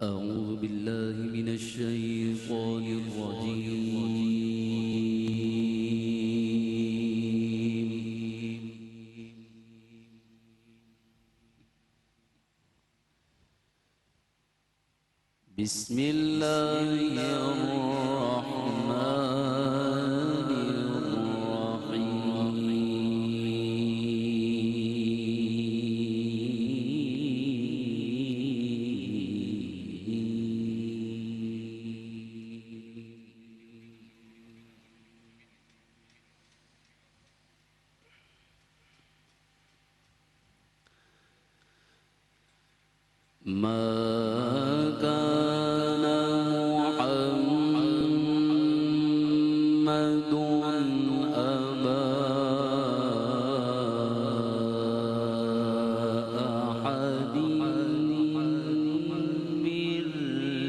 أعوذ بالله من الشيطان الرجيم. بسم الله الرحمن ما كان محمد أبا أحد من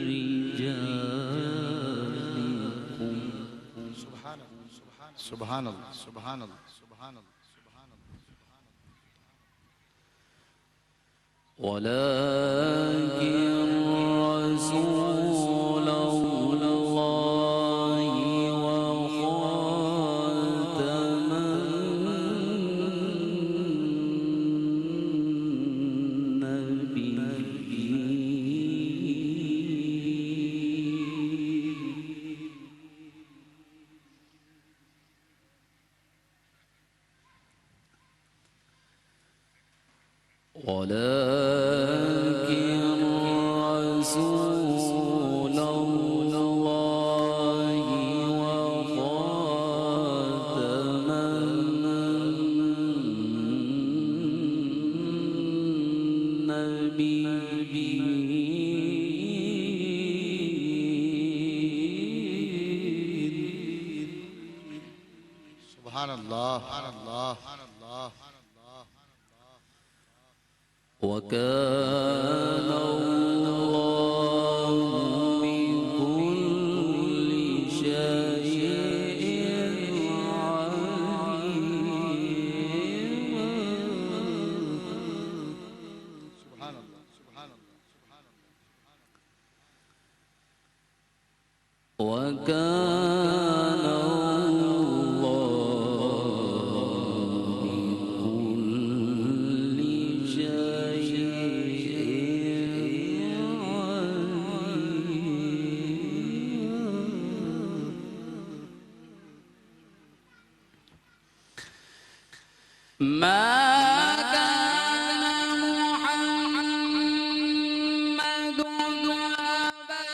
رجالكم. سبحان الله سبحان الله سبحان الله ولكن رسول الله وخاتم النبيين. ولكن رسول الله وخاتم النبيين. سبحان الله سبحان الله. وكان الله بكل شيء عليما. سبحان الله سبحان الله سبحان الله. وكان الله بكل شيء عليما. ما كان محمد أبا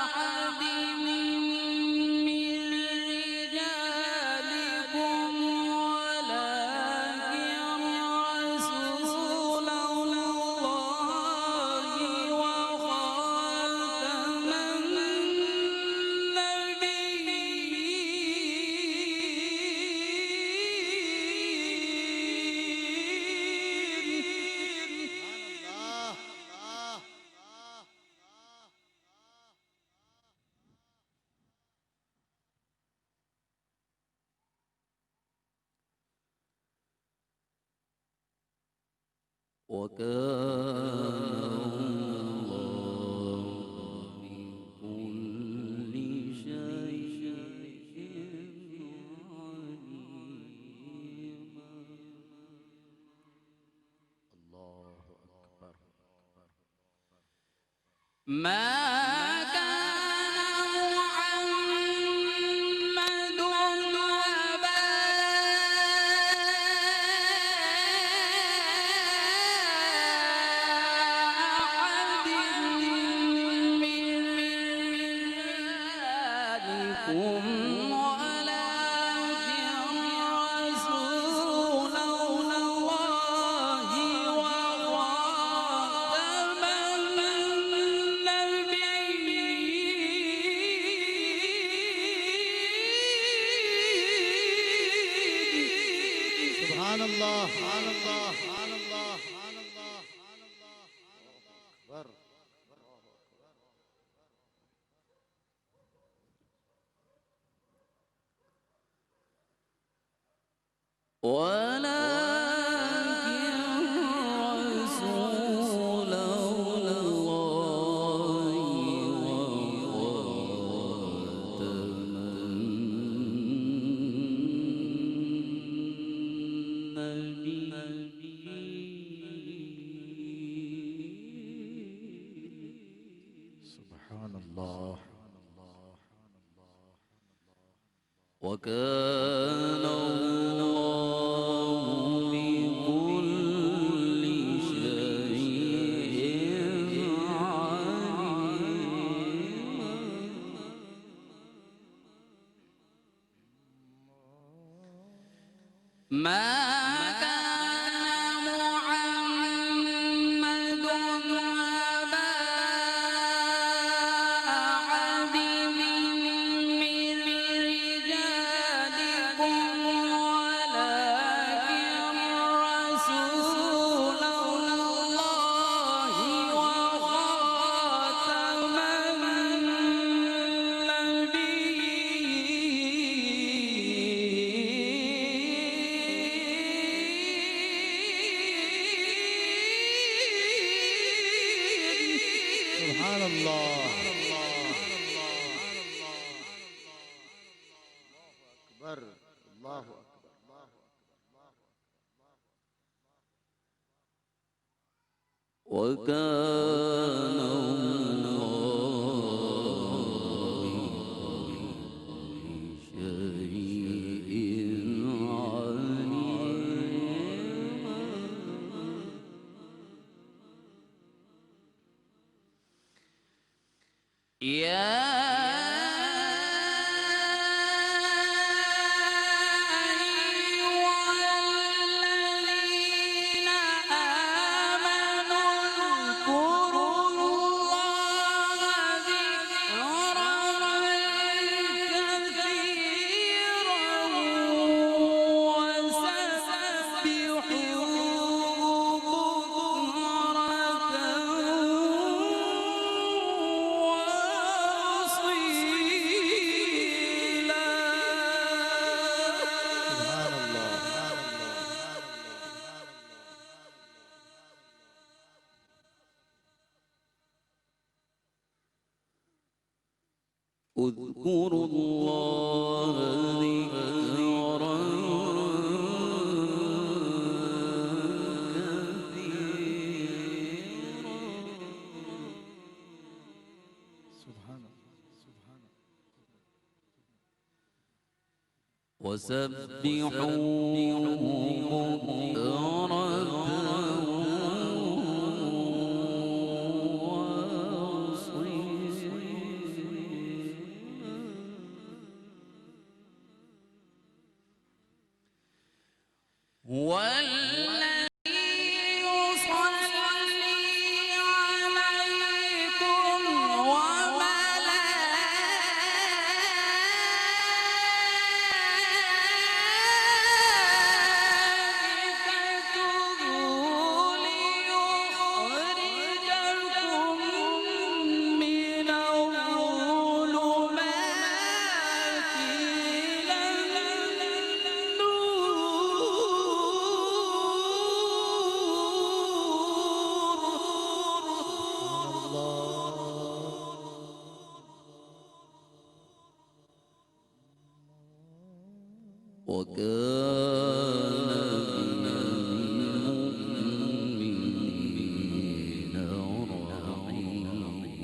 أحد من رجالكم ولكن رسول الله وخاتم وكان الله بكل شيء عليما. الله أكبر. ما كان محمد أبا أحد من رجالكم ولكن رسول الله وخاتم النبيين. سبحان الله سبحان الله سبحان الله سبحان الله سبحان الله أكبر. ولكن وكان الله بكل شيء عليما ما كان محمد أبا أحد من رجالكم ولكن رسول الله وخاتم النبيين. سبحان الله. أكبر. الله أكبر. وكان الله بكل شيء عليما يا اذكروا الله ذكرا كثيرا سبحان الله. سبحان الله. وسبحوه بكرة والذي يصلي عليكم وملائكته ليخرجكم من الظلمات إلى وكان بالمؤمنين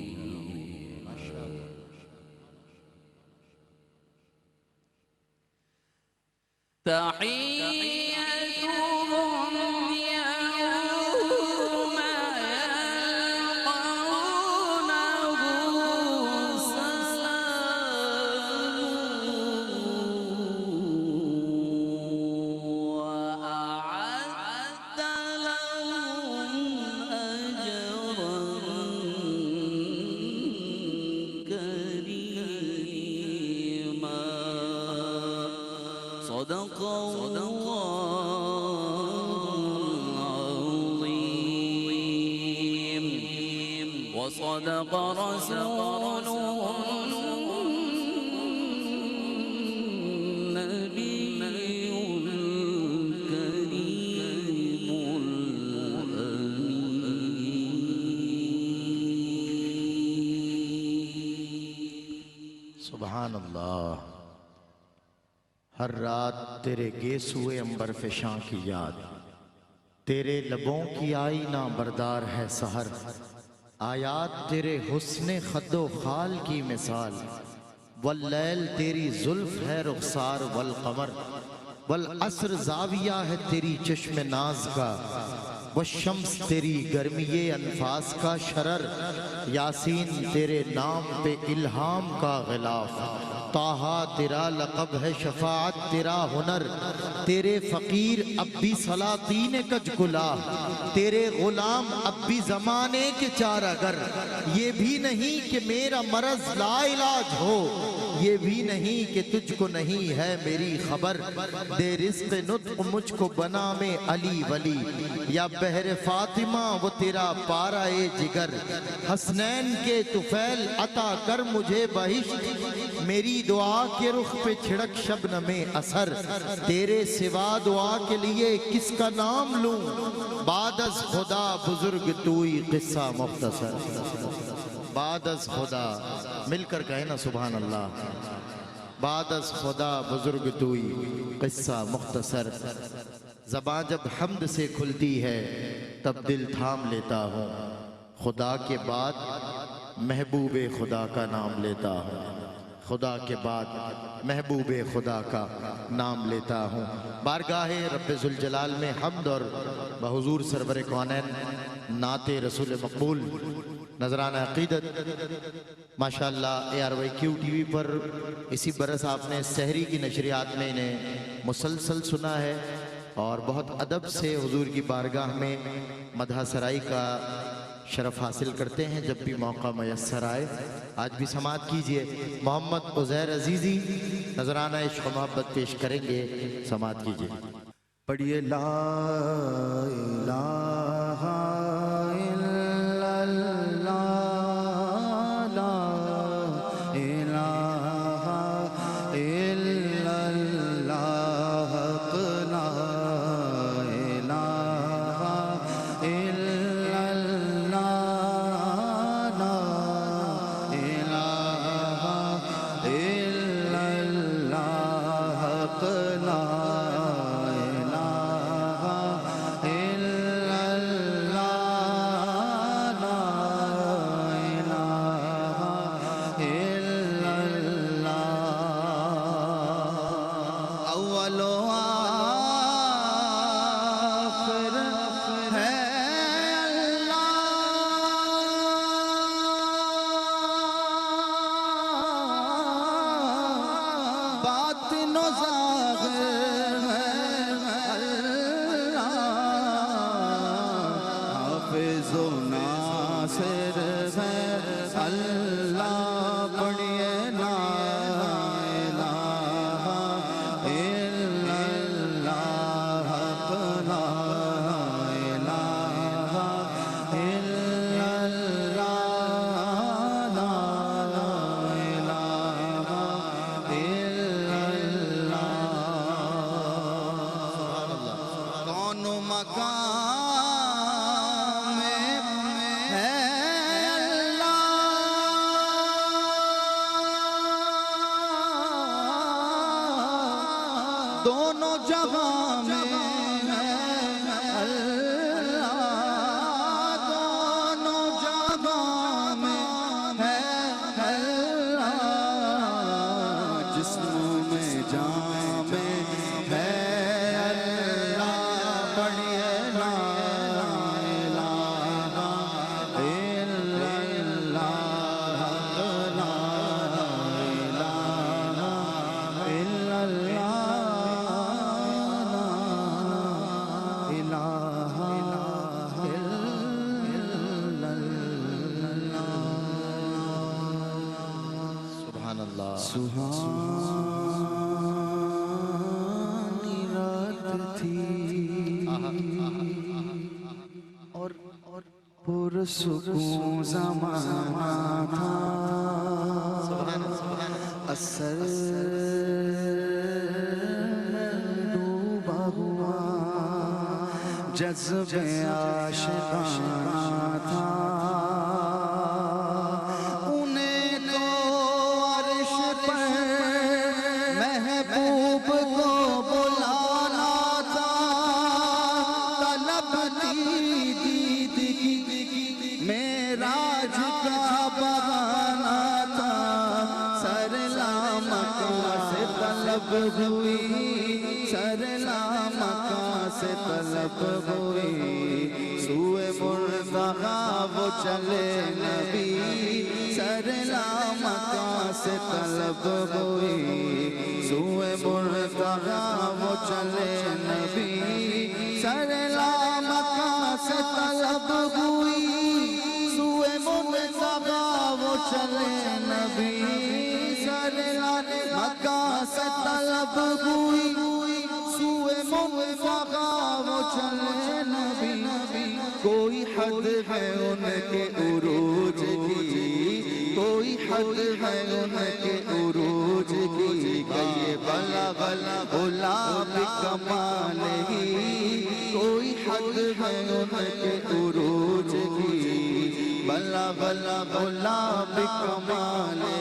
رحيما تحيتهم يوم يلقونه سلام وأعد لهم أجرا كريما صدق الله العظيم وصدق رسوله النبي الكريم الأمين سبحان اللہ. ہر رات تیرے گیسوئے امبر فشاں کی یاد، تیرے لبوں کی آئی نہ بردار ہے سحر، آیات تیرے حسن خد و خال کی مثال، واللیل تیری زلف ہے رخسار والقمر، والعصر زاویہ ہے تیری چشم ناز کا، والشمس تیری گرمی انفاس کا شرر، یاسین تیرے نام پہ الہام کا غلاف، طٰہٰ تیرا لقب ہے شفاعت تیرا ہنر، تیرے فقیر اب بھی سلاطین کج کلاه، تیرے غلام اب بھی زمانے کے چارگر، یہ بھی نہیں کہ میرا مرض لا علاج ہو، یہ بھی نہیں کہ تجھ کو نہیں ہے میری خبر، دے رزق نطق مجھ کو بنا میں علی ولی، یا بحر فاطمہ وہ تیرا پارہ جگر، حسنین کے طفیل عطا کر مجھے بہشت، میری دعا کے رخ پہ چھڑک شبنم اثر، تیرے سوا دعا کے لیے کس کا نام لوں، بعد از خدا بزرگ توئی قصہ مختصر، بعد از خدا، مل کر کہیں نا سبحان اللہ، بعد از خدا بزرگ توئی قصہ مختصر، زبان جب حمد سے کھلتی ہے تب دل تھام لیتا ہوں، خدا کے بعد محبوب خدا کا نام لیتا ہوں، خدا کے بعد محبوب خدا کا نام لیتا ہوں، بارگاہ رب ذوالجلال میں حمد اور بحضور سرور کونین نعت رسول مقبول نذرانہ عقیدت ماشاءاللہ ARYQ ٹی وی پر اسی برس آپ نے سحری کی نشریات میں انہیں مسلسل سنا ہے، اور بہت ادب سے حضور کی بارگاہ میں مدح سرائی کا شرف حاصل کرتے ہیں جب بھی موقع میسر آئے۔ آج بھی سماعت کیجئے، محمد عزیر عزیزی نذرانہ عشق و محبت پیش کریں گے، سماعت کیجئے۔ پڑھیے لا الہ الا اللہ، لا الہ الا اللہ، لا الہ الا اللہ، لا الہ الا اللہ، لا دونوں جہاں میں اللہ، دونوں جہاں میں ہے اللہ، جسم میں جان میں ہے اللہ، پڑھیے لا الہ الا اللہ، لا الہ الا اللہ، سبحانی رات تھی اور پرسکون زمانہ تھا، اثر ڈوبا ہوا جذب عاشقانہ تھا، میراج کا بہانہ تھا، سر لا ہوئی سرلا مکہ سے طلب ہوئی سوئے مرتضیٰ وہ چلے نبی سرلا مکہ سے طلب ہوئی سوئے مرتضیٰ وہ چلے نبی سرلا مکہ سے طلب ہوئی سوئے مرتضیٰ وہ چلے نبی سرلا مکہ سے طلب ہوئی سوئے مرتضیٰ وہ چلے نبی کوئی حد ہے ان کے عروج کی کوئی حد ہے ان کے عروج کی کہ بلغ العلا بکمالہ کوئی حد ہے ان کے عروج کی بلغ العلا بکمالہ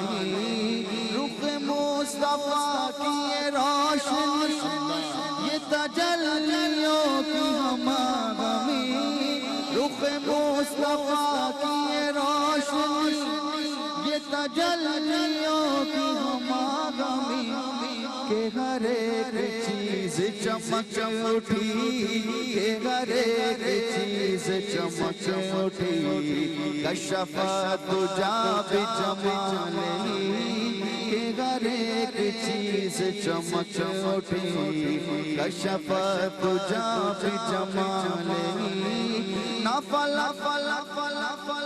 رخ مصطفیٰ کی یہ روشنی یہ تجلیوں کی ہماغمی رخ مصطفیٰ کی یہ روشنی یہ تجلیوں کی ہماغمی کہ ہر ایک چیز چمک اٹھی کہ ہر ایک چیز چمک اٹھی کشف دجا بجمالہ کہ ہر ایک چیز چمک اٹھی کشف دجا بجمالہ نہ فلک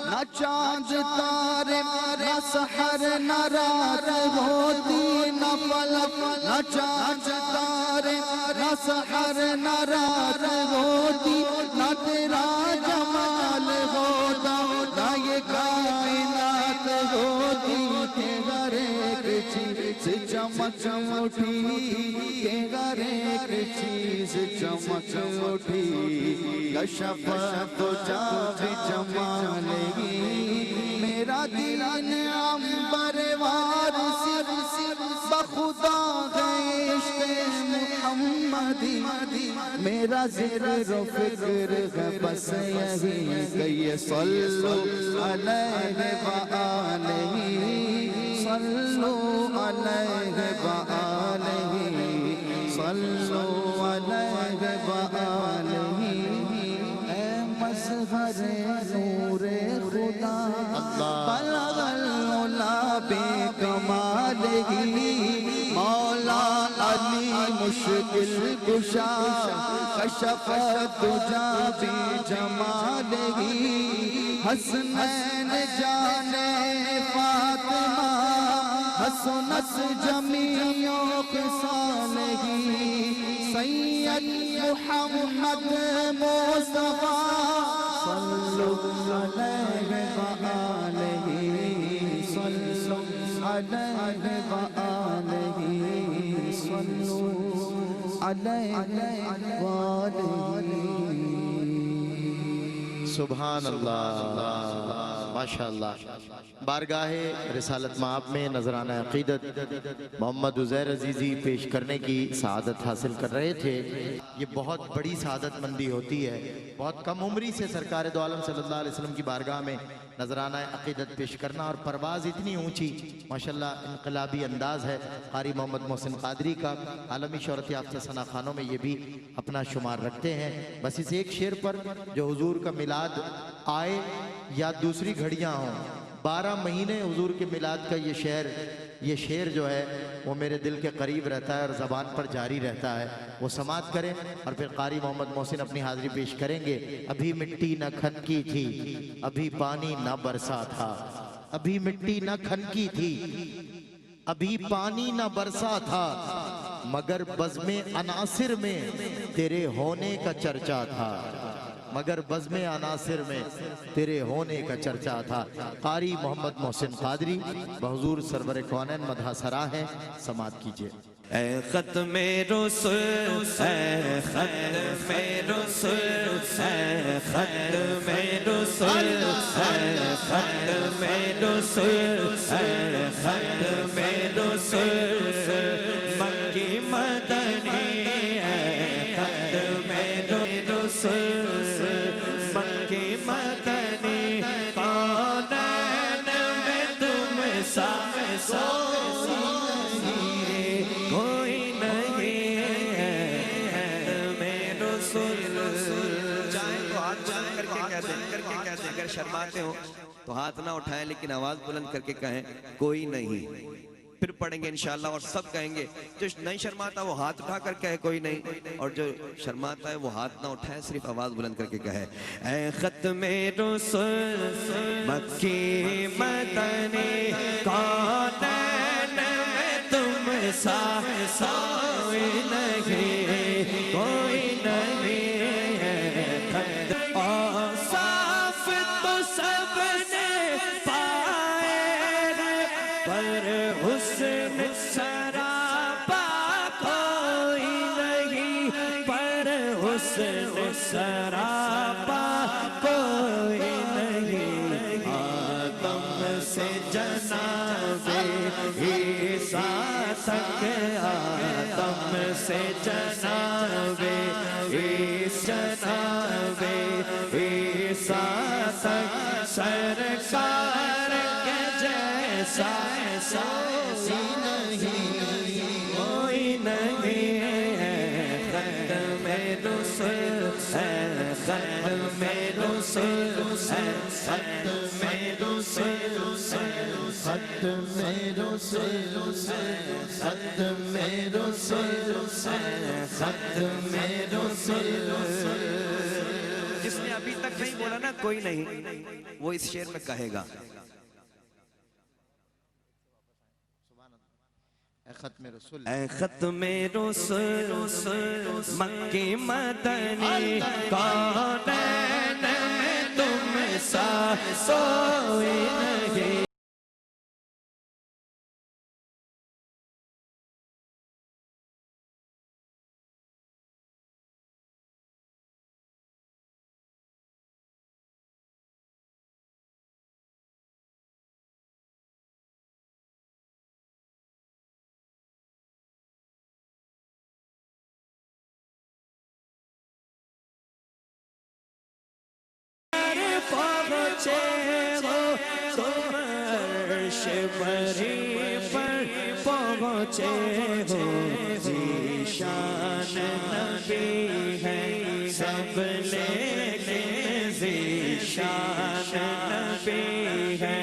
نہ چاند تارے نہ سحر نہ رات ہوتی نہ فلک نہ چاند تارے نہ سحر نہ رات ہوتی نہ تیرا جمال ہوتا نہ یہ کائنات ہوتی کہ ہر ایک چیز چمک اٹھی کہ ہر ایک چیز چمک اٹھی کشف دجا بجمالہ میرا دل عنبر وارث بخدا ہے عشق محمدی میرا ذکر و فکر ہے بس یہی کہ یہ صلو علیہ وآلہ صلو علیہ وآلہ صلو علیہ وآلہ اے مظہر نور خدا بلغ العلا بکمالہ مولا علی مشکل کشا کشف دجا بجمالہ حسنین جانے فاطمہ حسنت جمیع خصالہ سید محمد مصطفیٰ صلو علیہ وآلہ صلو علیہ وآلہ صلو علیہ وآلہ سبحان اللہ ماشاءاللہ بارگاہ رسالت مآب میں نذرانہ عقیدت محمد عزیر عزیزی پیش کرنے کی سعادت حاصل کر رہے تھے یہ بہت بڑی سعادت مندی ہوتی ہے بہت کم عمری سے سرکار دو عالم صلی اللہ علیہ وسلم کی بارگاہ میں نذرانہ عقیدت پیش کرنا اور پرواز اتنی اونچی ماشاءاللہ انقلابی انداز ہے قاری محمد محسن قادری کا عالمی شہرت یافتہ ثنا خوانوں میں یہ بھی اپنا شمار رکھتے ہیں بس اس ایک شعر پر جو حضور کا میلاد آئے یا دوسری گھڑیاں ہوں 12 مہینے حضور کے میلاد کا یہ شعر جو ہے وہ میرے دل کے قریب رہتا ہے اور زبان پر جاری رہتا ہے وہ سماعت کریں اور پھر قاری محمد محسن اپنی حاضری پیش کریں گے ابھی مٹی نہ کھنکی تھی ابھی پانی نہ برسا تھا ابھی مٹی نہ کھنکی تھی ابھی پانی نہ برسا تھا مگر بزم عناصر میں تیرے ہونے کا چرچا تھا مگر بزم عناصر میں تیرے ہونے کا چرچا تھا قاری محمد محسن قادری بحضور سرور کونین مدح سرا ہے سماعت کیجئے اے ختم رسول اے ختم رسول اے ختم رسول اے ختم رسول اے ختم رسول مکی مدنی اے ختم رسول مکی مدنی کونین میں تم سا کوئی کر کے کہہ دیں اگر شرماتے ہو تو ہاتھ نہ اٹھائیں لیکن آواز بلند کر کے کہیں کوئی نہیں. پھر پڑھیں گے انشاءاللہ اور سب کہیں گے. جو نہیں شرماتا وہ ہاتھ اٹھا کر کہے کوئی نہیں, اور جو شرماتا ہے وہ ہاتھ نہ اٹھائے صرف آواز بلند کر کے کہے اے ختم رسول مکی مدنی کونین میں تم سا کوئی نہیں کوئی نہیں ہے. اور صاف تو سب نے پائے پر حسن سراپا کوئی نہیں پر حسن سراپا کوئی نہیں. آدم سے جناب عیسیٰ تک آدم سے جناب عیسیٰ تک سرکار کے جیسا کوئی نہیں ہے. ختم رسول ختم رسول ختم رسول ختم رسول ختم رسول ختم رسول. جس نے ابھی تک نہیں بولا نا کوئی نہیں, وہ اس شعر میں کہے گا اے ختم رسول اے ختم رسول مکی مدنی کونین میں تم سا کوئی نہیں. پہنچے ہو تم عرش بری پر پہنچے ہو. ذیشان نبی ہے سب لیکن ذیشان نبی ہے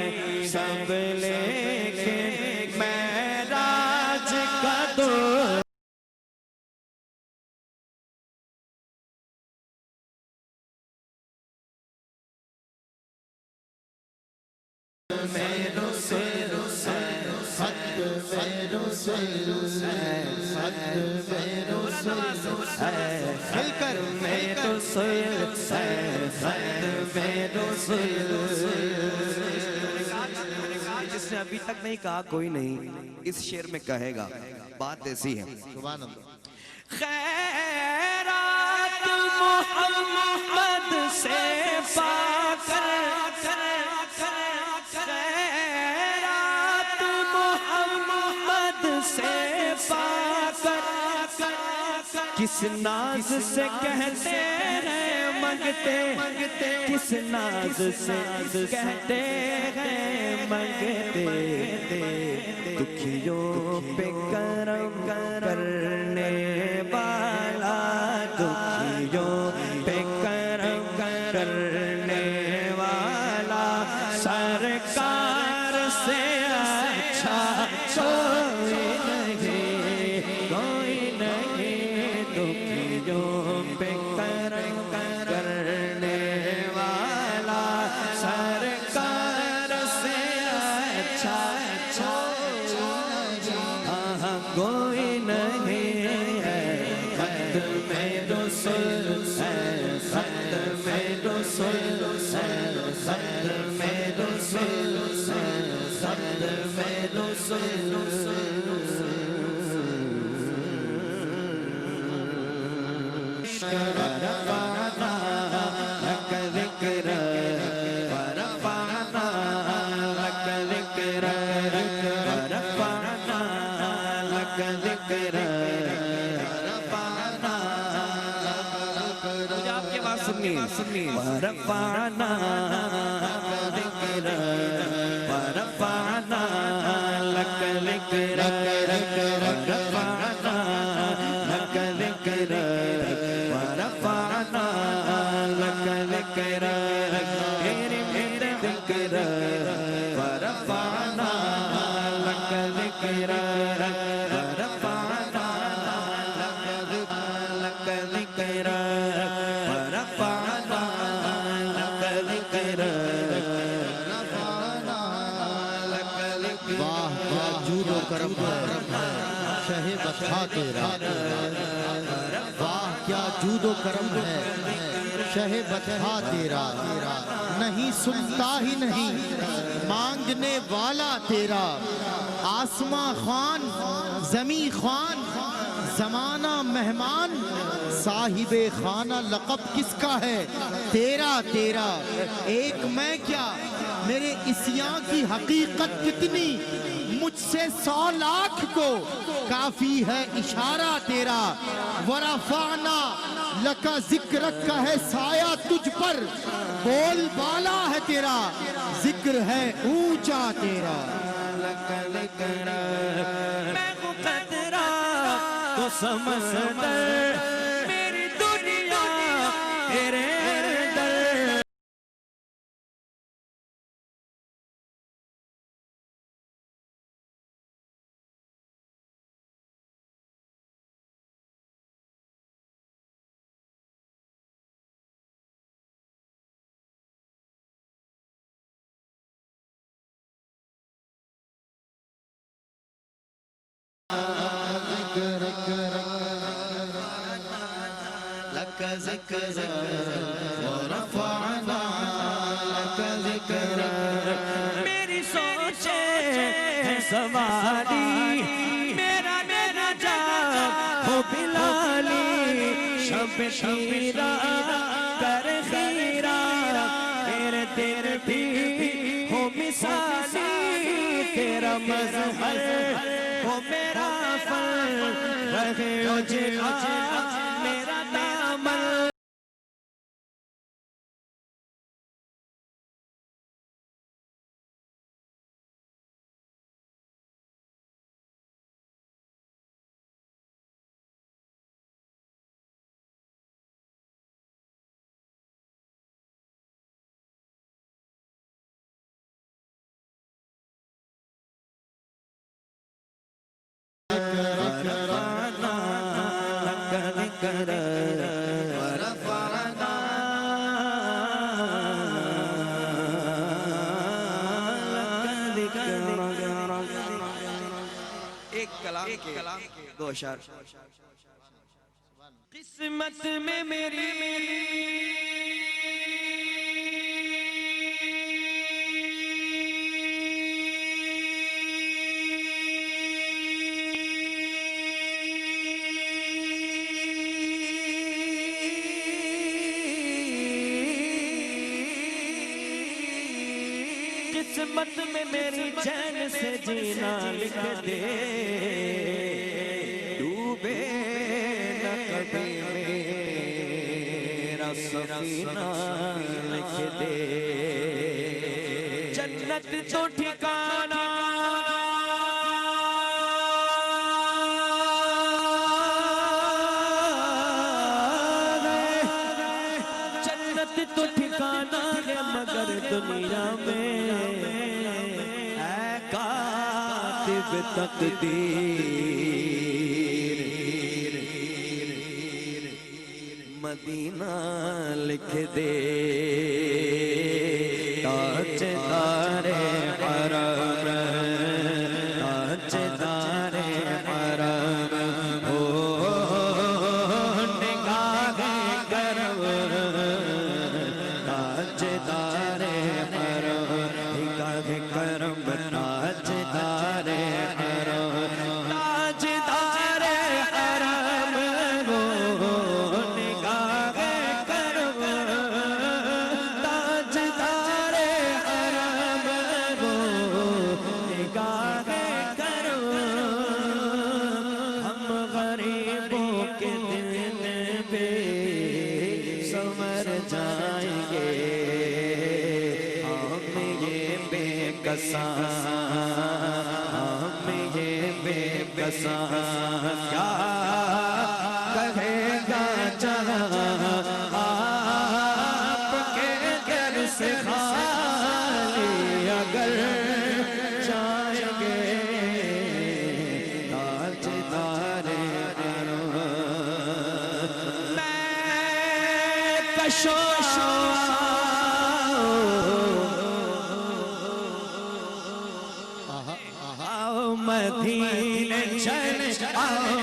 سب لیکن معراج کا دور جس نے ابھی تک نہیں کہا کوئی نہیں, اس شعر میں کہے گا. بات ایسی ہے سبحان اللہ. خیرات محمد سے پا کر خیرات محمد سے پا کر کس ناز سے کہتے ہیں منگتے کس ناز سے کہتے ہیں منگتے. دکھیوں پہ کرم کرنے والا دکھیوں پہ کرم کرنے والا سرکار سے اچھا کوئی نہیں دکھیوں پہ کرم کرنے والا سرکار سے اچھا کوئی نہیں ہے. ختم رسول ختم رسول ختم رسول ختم رسول. ورفعنا لك ذكرك ورفعنا لك ذكرك ورفعنا لك ذكرك ورفعنا مجھے آپ کی بات سننی. ورفعنا لك ذكرك ورفعنا لك ذكرك ورفعنا لك ذكرك ورفعنا لك ذكرك بتھا تیرا واہ کیا جود و کرم ہے شہ بتھا تیرا نہیں سنتا ہی نہیں مانگنے والا تیرا آسماں خوان زمیں خوان زمانہ مہمان صاحب خانہ لقب کس کا ہے تیرا تیرا ایک میں کیا میرے اسیاں کی حقیقت کتنی مجھ سے 100 لاکھ کو کافی ہے اشارہ تیرا ورفعنا لکا ذکرک کا ہے سایہ تجھ پر بول بالا ہے تیرا ذکر ہے اونچا تیرا میں ہوں قطرہ تو سمندر میری دنیا تیرے در لك ذكر ورفعنا لك ذكر میری سوچیں ہے سواری میرا جا ہو بلالی شب شیرہ کر خیرہ تیرے تیرے بھی ہو مثالی تیرا مظہر ہو میرا فن رہے اجلا میرا دامن ایک کلام کے 2 اشعار قسمت میں میری قسمت میں میری چین سے جینا لکھ دے ڈوبے نہ کبھی میرا سفینہ لکھ دے جنت تو ٹھکانہ جنت تو ٹھکانہ ہے مگر دنیا میں اے کاتب تقدیر مدینہ لکھ دے تاجدار حرم تاجدار حرم ہو نگاہ کرم تاجدار حرم نگاہ کرم تاجدار حرم تاجدار حرم ہو نگاہ کرم تاجدار حرم ہو نگاہ کرم ہم غریبوں کے دل پہ سنور جائیں گے ہم یہ بے کساں ہم یہ بے کساں کیا کہے گا جہاں آپ کے گھر سے خالی اگر جائیں گے تاجدار حرم میں کشو آؤ مدینے چل آؤ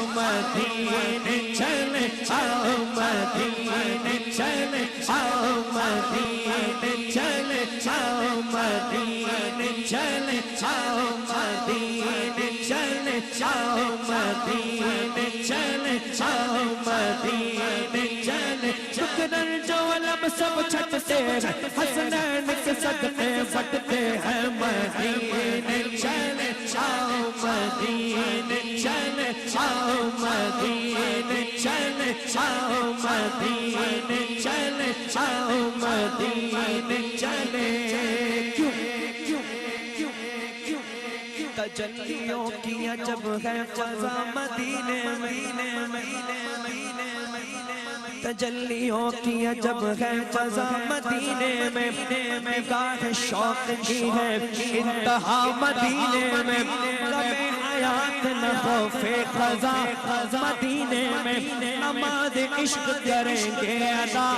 مدینے چلے آؤ مدینے چلے آؤ مدینے چلے آؤ مدینے چلے آؤ مدینے چلے آؤ مدینے چلے آؤ مدینے چلے شکرن جو لب سب چھٹتے ہیں حسنین کے صدقے بٹتے ہیں مدینے چلے آؤ مدینے چلے آؤ مدینے چلے آؤ مدینے چلے آؤ مدینے چلے کیوں تجلیوں کی عجب ہے فضا مدینے تجلیوں کی عجب ہے فضا مدینے میں نگاہ شوق کی ہے انتہا مدینے میں غم حیات نہ خوف قضا مدینے میں نماز عشق کریں گے ادا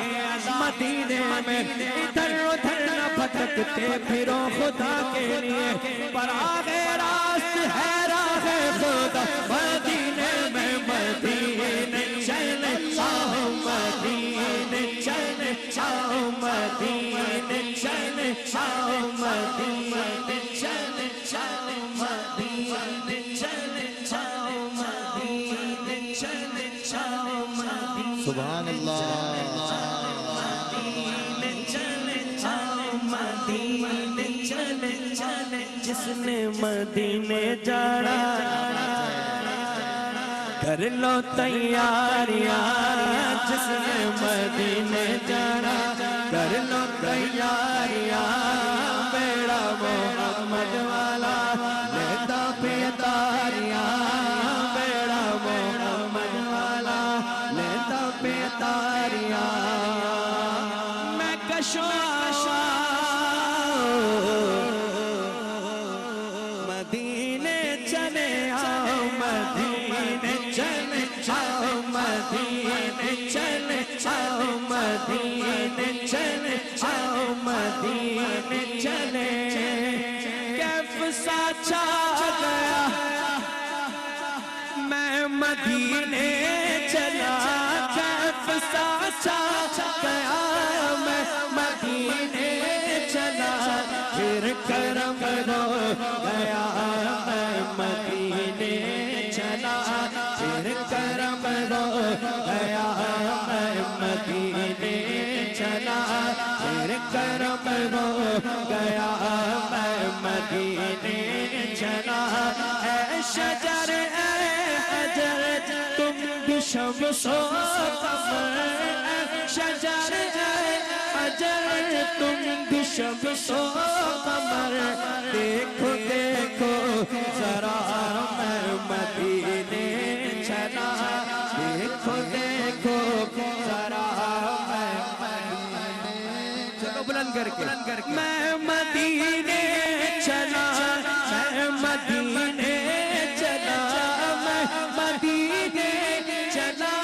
مدینے میں ادھر ادھر نہ بھٹکتے پھرو خدا کے لیے پر آگے راست ہے راہ خدا مدینے میں مدینے چلے آؤ مدینے چلے آؤ مدینے چلے آؤ مدینے چلے آؤ مدینے چلے آؤ مدینے چلے آؤ مدینے سبحان اللہ مدینے چلے جس نے مدینے جانا کر لو تیاریاں جس نے مدینے جانا کر لو تیاریاں بیڑا محمد والا لیتا پیداریاں بیڑا محمد والا لیتا پیداریاں میں کشو مدینے چلے آؤ مدینے چلے آؤ مدینے چلے آؤ مدینے چلے آؤ مدینے چلے کیف سا چھا گیا میں مدینے چلا کیف سا چھا گیا میں مدینے چلا پھر کرم ہو گیا میں مدینے چلا پھر کرم ہو گیا میں مدینے چلا پھر کرم ہو گیا میں مدینے چلا اے شجر اے حجر تم بھی شمس و قمر اے شجر اے حجر تم بھی شمس و قمر دیکھو دیکھو ذرا میں مدینے چلا دیکھو دیکھو ذرا میں چلو بلند کر کے میں مدینے چلا میں مدینے چلا میں مدینے چلا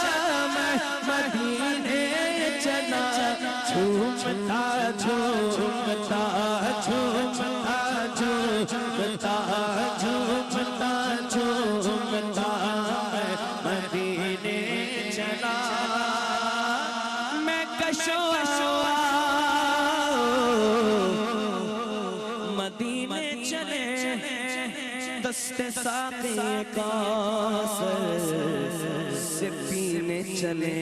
میں مدینے چلا جھومتا جھومتا جھومتا جھومتا جھومتا جھومتا میں مدینے چلا میں کشوا مدینے چلے دست ساقی کاسر سے پینے چلے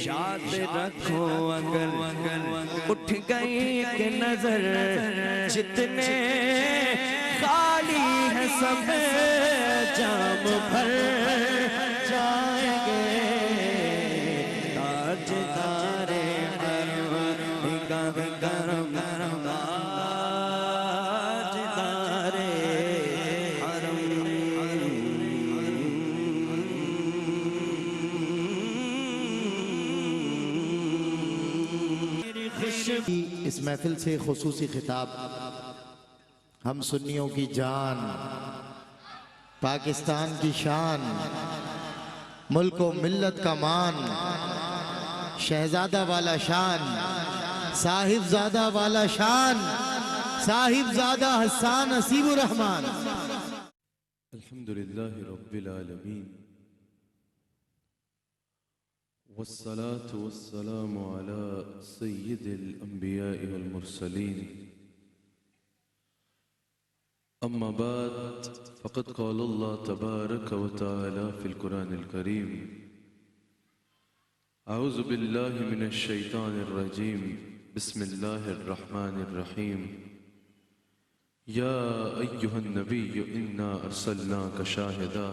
یاد رکھو اگر اٹھ گئی کہ نظر جتنے خالی ہے سب جام بھر جائیں گے تاجدار حرم نگاہ کرم تاجدار حرم اس محفل سے خصوصی خطاب ہم سنیوں کی جان پاکستان کی شان ملک و ملت کا مان شہزادہ والا شان صاحب زادہ والا شان صاحب زادہ حسان نصیب الرحمان الحمد للہ رب العالمین والصلاة والسلام على سيد الأنبياء والمرسلين أما بعد فقد قال الله تبارك وتعالى في القرآن الكريم أعوذ بالله من الشيطان الرجيم بسم الله الرحمن الرحيم يا أيها النبي إنا أرسلناك شاهدا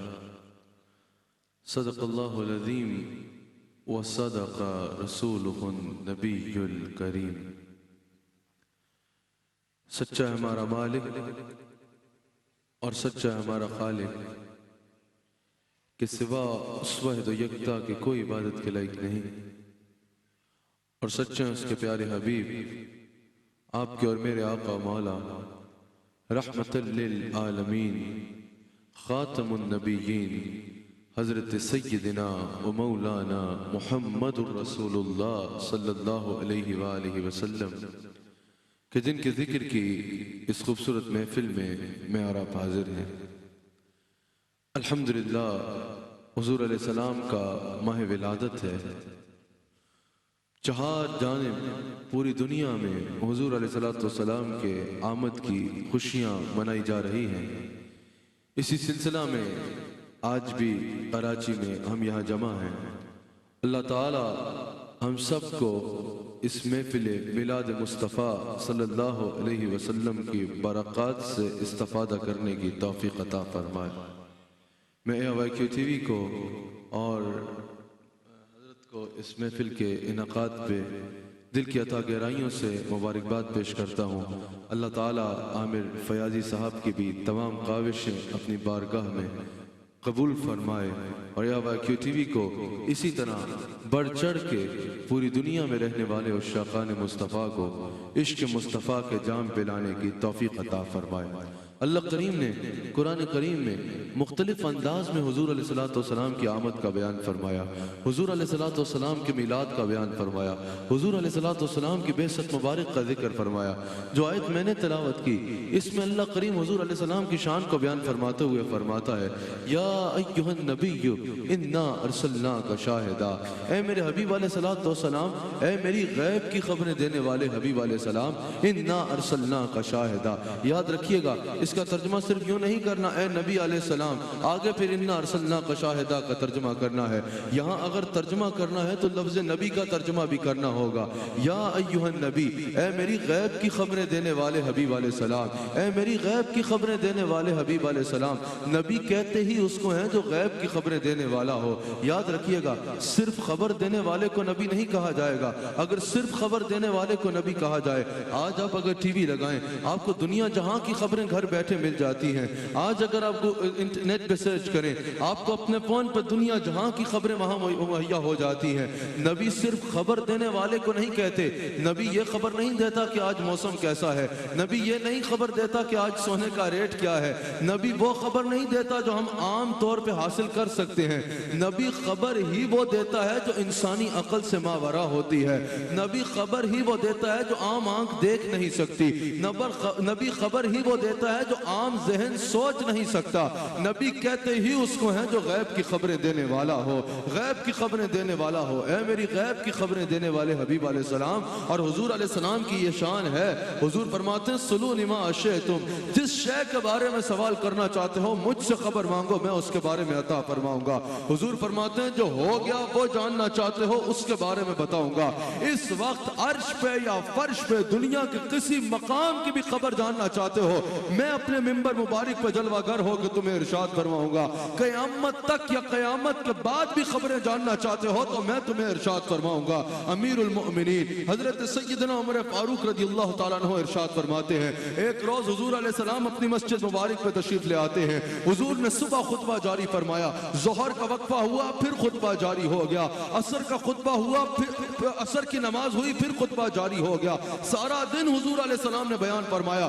صدق الله العظيم وصدق رسوله النبي الكريم سچا ہے ہمارا مالک اور سچا ہے ہمارا خالق کہ سوا اس واحد و یکتا کے کوئی عبادت کے لائق نہیں، اور سچا ہے اس کے پیارے حبیب آپ کے اور میرے آقا مولا رحمت للعالمین خاتم النبیین حضرت سیدنا و مولانا محمد الرسول اللہ صلی اللہ علیہ وآلہ وسلم کہ جن کے ذکر کی اس خوبصورت محفل میں اور آپ حاضر ہیں۔ الحمدللہ حضور علیہ السلام کا ماہ ولادت ہے، چہار جانب پوری دنیا میں حضور علیہ السلام کے آمد کی خوشیاں منائی جا رہی ہیں۔ اسی سلسلہ میں آج بھی کراچی میں ہم یہاں جمع ہیں۔ اللہ تعالی ہم سب کو اس محفل میلاد مصطفیٰ صلی اللہ علیہ وسلم کی برکات سے استفادہ کرنے کی توفیق عطا فرمائے۔ میں AYQ TV کو اور حضرت کو اس محفل کے انعقاد پہ دل کی عطا گہرائیوں سے مبارکباد پیش کرتا ہوں۔ اللہ تعالی عامر فیاضی صاحب کی بھی تمام کاوشیں اپنی بارگاہ میں قبول فرمائے، اور AYQ TV کو اسی طرح بڑھ چڑھ کے پوری دنیا میں رہنے والے عشاقان مصطفیٰ کو عشق مصطفیٰ کے جام پلانے کی توفیق عطا فرمائے۔ اللہ کریم نے قرآن کریم میں مختلف انداز میں حضور علیہ السلام کی آمد کا بیان فرمایا، حضور علیہ السلام کے میلاد کا بیان فرمایا، حضور علیہ السلام کی بعثت مبارک کا ذکر فرمایا۔ جو آیت میں نے تلاوت کی اس میں اللہ کریم حضور علیہ السلام کی شان کو بیان فرماتے ہوئے فرماتا ہے یا ایھا النبی انا ارسلناک شاہدا، اے میرے حبیب علیہ السلام، اے میری غیب کی خبریں دینے والے حبیب علیہ السلام، انا ارسلناک شاہدا۔ یاد رکھیے گا اس کا ترجمہ صرف یوں نہیں کرنا اے نبی علیہ السلام، آگے پھر انا ارسلناک شاہدا کا ترجمہ کرنا ہے۔ یہاں اگر ترجمہ کرنا ہے تو لفظ نبی کا ترجمہ بھی کرنا ہوگا۔ یا ایھا النبی، اے میری غیب کی خبریں دینے والے حبیب علیہ السلام، اے میری غیب کی خبریں دینے والے حبیب علیہ السلام۔ نبی کہتے ہی اس کو ہیں جو غیب کی خبریں دینے والا ہو۔ یاد رکھیے گا صرف خبر دینے والے کو نبی نہیں کہا جائے گا۔ اگر صرف خبر دینے والے کو نبی کہا جائے، آج آپ اگر ٹی وی لگائیں آپ کو دنیا جہاں کی خبریں گھر بیٹھے مل جاتی ہیں۔ آج اگر آپ کو انٹرنیٹ پہ سرچ کریں آپ کو اپنے فون پر دنیا جہاں کی خبریں وہاں مہیا ہو جاتی ہیں۔ نبی صرف خبر دینے والے کو نہیں کہتے، نبی یہ خبر نہیں دیتا کہ آج موسم کیسا ہے، نبی یہ نہیں خبر دیتا کہ آج سونے کا ریٹ کیا ہے، نبی وہ خبر نہیں دیتا جو ہم عام طور پہ حاصل کر سکتے ہیں۔ نبی خبر ہی وہ دیتا ہے جو انسانی عقل سے ماورا ہوتی ہے، نبی خبر ہی وہ دیتا ہے جو عام آنکھ دیکھ نہیں سکتی، نبی خبر ہی وہ دیتا ہے جو عام ذہن سوچ نہیں سکتا۔ نبی کہتے ہی اس کو ہیں جو غیب کی خبریں دینے والا ہو، غیب کی خبریں دینے والا ہو۔ اے میری غیب کی خبریں دینے والے حبیب علیہ السلام، اور حضور علیہ السلام کی یہ شان ہے۔ حضور فرماتے ہیں سلونی ما اشئتم، جس شے کے بارے میں سوال کرنا چاہتے ہو مجھ سے خبر مانگو، میں اس کے بارے میں عطا فرماؤں گا۔ حضور فرماتے ہیں جو ہو گیا وہ جاننا چاہتے ہو اس کے بارے میں بتاؤں گا۔ اس وقت عرش پہ یا فرش پہ دنیا کے کسی مقام کی بھی خبر جاننا چاہتے ہو، میں اپنے منبر مبارک پہ جلوہ گر ہو کہ تمہیں ارشاد فرماؤں گا۔ قیامت تک یا قیامت کے بعد بھی خبریں جاننا چاہتے ہو تو میں تمہیں ارشاد فرماؤں گا۔ امیر المؤمنین حضرت سیدنا عمر فاروق رضی اللہ تعالیٰ عنہ ارشاد فرماتے ہیں ایک روز حضور علیہ السلام اپنی مسجد مبارک پہ تشریف لے آتے ہیں۔ حضور نے صبح خطبہ جاری فرمایا، ظہر کا وقفہ ہوا پھر خطبہ جاری ہو گیا، عصر کا خطبہ ہوا پھر عصر کی نماز ہوئی پھر خطبہ جاری ہو گیا۔ سارا دن حضور علیہ السلام نے بیان فرمایا۔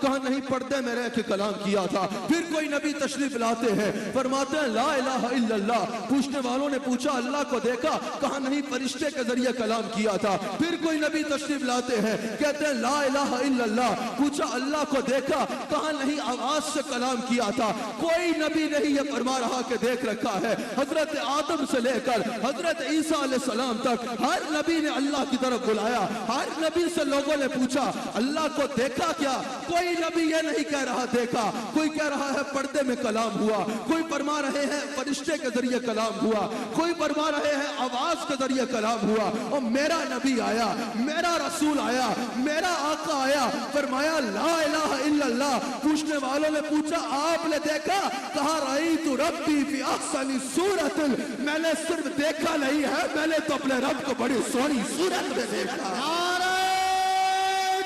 کہا نہیں پردے میں رہ کے کلام کیا تھا. پھر کوئی نبی تشریف لاتے ہیں فرماتے ہیں لا الہ الا اللہ. پوچھنے والوں نے پوچھا اللہ کو دیکھا کہا نہیں فرشتے کے ذریعے کلام کیا تھا. پھر کوئی نبی تشریف لاتے ہیں کہتے ہیں لا الہ الا اللہ. پوچھا اللہ کو دیکھا کہا نہیں آواز سے کلام کیا تھا. کوئی نبی نہیں یہ فرما رہا کہ دیکھ رکھا ہے. حضرت آدم سے لے کر حضرت عیسیٰ علیہ السلام تک ہر نبی نے اللہ کی طرف بلایا. ہر نبی سے لوگوں نے پوچھا اللہ کو دیکھا کیا؟ کوئی نبی یہ نہیں کہہ رہا دیکھا. کوئی کہہ رہا ہے پردے میں کلام ہوا, کوئی فرما رہے ہیں فرشتے کے ذریعے کلام ہوا, کوئی فرما رہے ہیں آواز کے ذریعے کلام ہوا. اور میرا نبی آیا, میرا رسول آیا, میرا آقا آیا, فرمایا لا الہ الا اللہ. پوچھنے والوں نے پوچھا آپ نے دیکھا؟ کہا رأیت ربی فی احسن صورت. میں نے صرف دیکھا نہیں ہے, میں نے تو اپنے رب کو بڑی سونی صورت میں دیکھا. نعرہ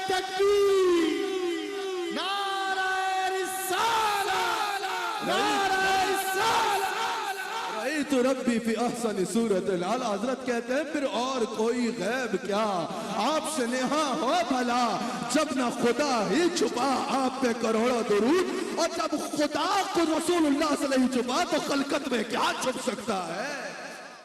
تکبیر, نعرہ رسالہ, نعرہ رسالہ. رأیت ربی فی احسن صورت. اعلیٰ حضرت کہتے ہیں پھر اور کوئی غیب کیا آپ سے نہا ہو بھلا, جب نہ خدا ہی چھپا آپ پہ کروڑوں درود, اور جب خدا کو رسول اللہ صلی اللہ علیہ وسلم چھپا تو خلقت میں کیا چھپ سکتا ہے.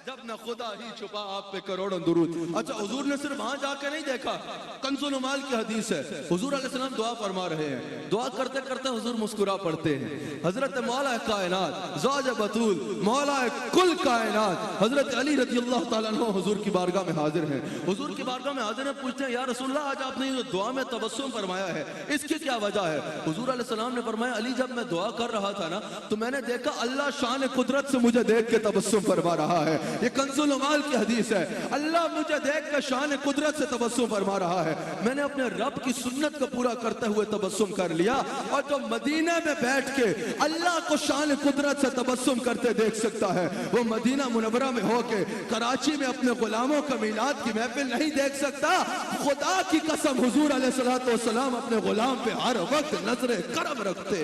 جب نہ خدا ہی چھپا آپ پہ کروڑوں درود. اچھا حضور نے صرف وہاں جا کے نہیں دیکھا. کنز العمال کی حدیث ہے, حضور علیہ السلام دعا فرما رہے ہیں, دعا کرتے کرتے حضور مسکرا پڑتے ہیں. حضرت مولا کائنات زوج بطول مولا کل کائنات حضرت علی رضی اللہ تعالیٰ عنہ حضور کی بارگاہ میں حاضر ہیں. حضور کی بارگاہ میں حاضر ہیں, پوچھتے ہیں یا رسول اللہ آج آپ نے دعا میں تبسم فرمایا ہے, اس کی کیا وجہ ہے؟ حضور علیہ السلام نے فرمایا علی جب میں دعا کر رہا تھا نا تو میں نے دیکھا اللہ شان قدرت سے مجھے دیکھ کے تبسم فرما رہا ہے. یہ کنز العمال کی حدیث ہے. اللہ مجھے دیکھ کر شان قدرت سے تبسم فرما رہا ہے. میں نے اپنے رب کی سنت کو پورا کرتے ہوئے تبسم کر لیا. اور جو مدینہ میں بیٹھ کے اللہ کو شان قدرت سے تبسم کرتے دیکھ سکتا ہے, وہ مدینہ منورہ میں ہو کے کراچی میں اپنے غلاموں کا میلاد کی محفل نہیں دیکھ سکتا. خدا کی قسم حضور علیہ السلام اپنے غلام پہ ہر وقت نظر کرم رکھتے.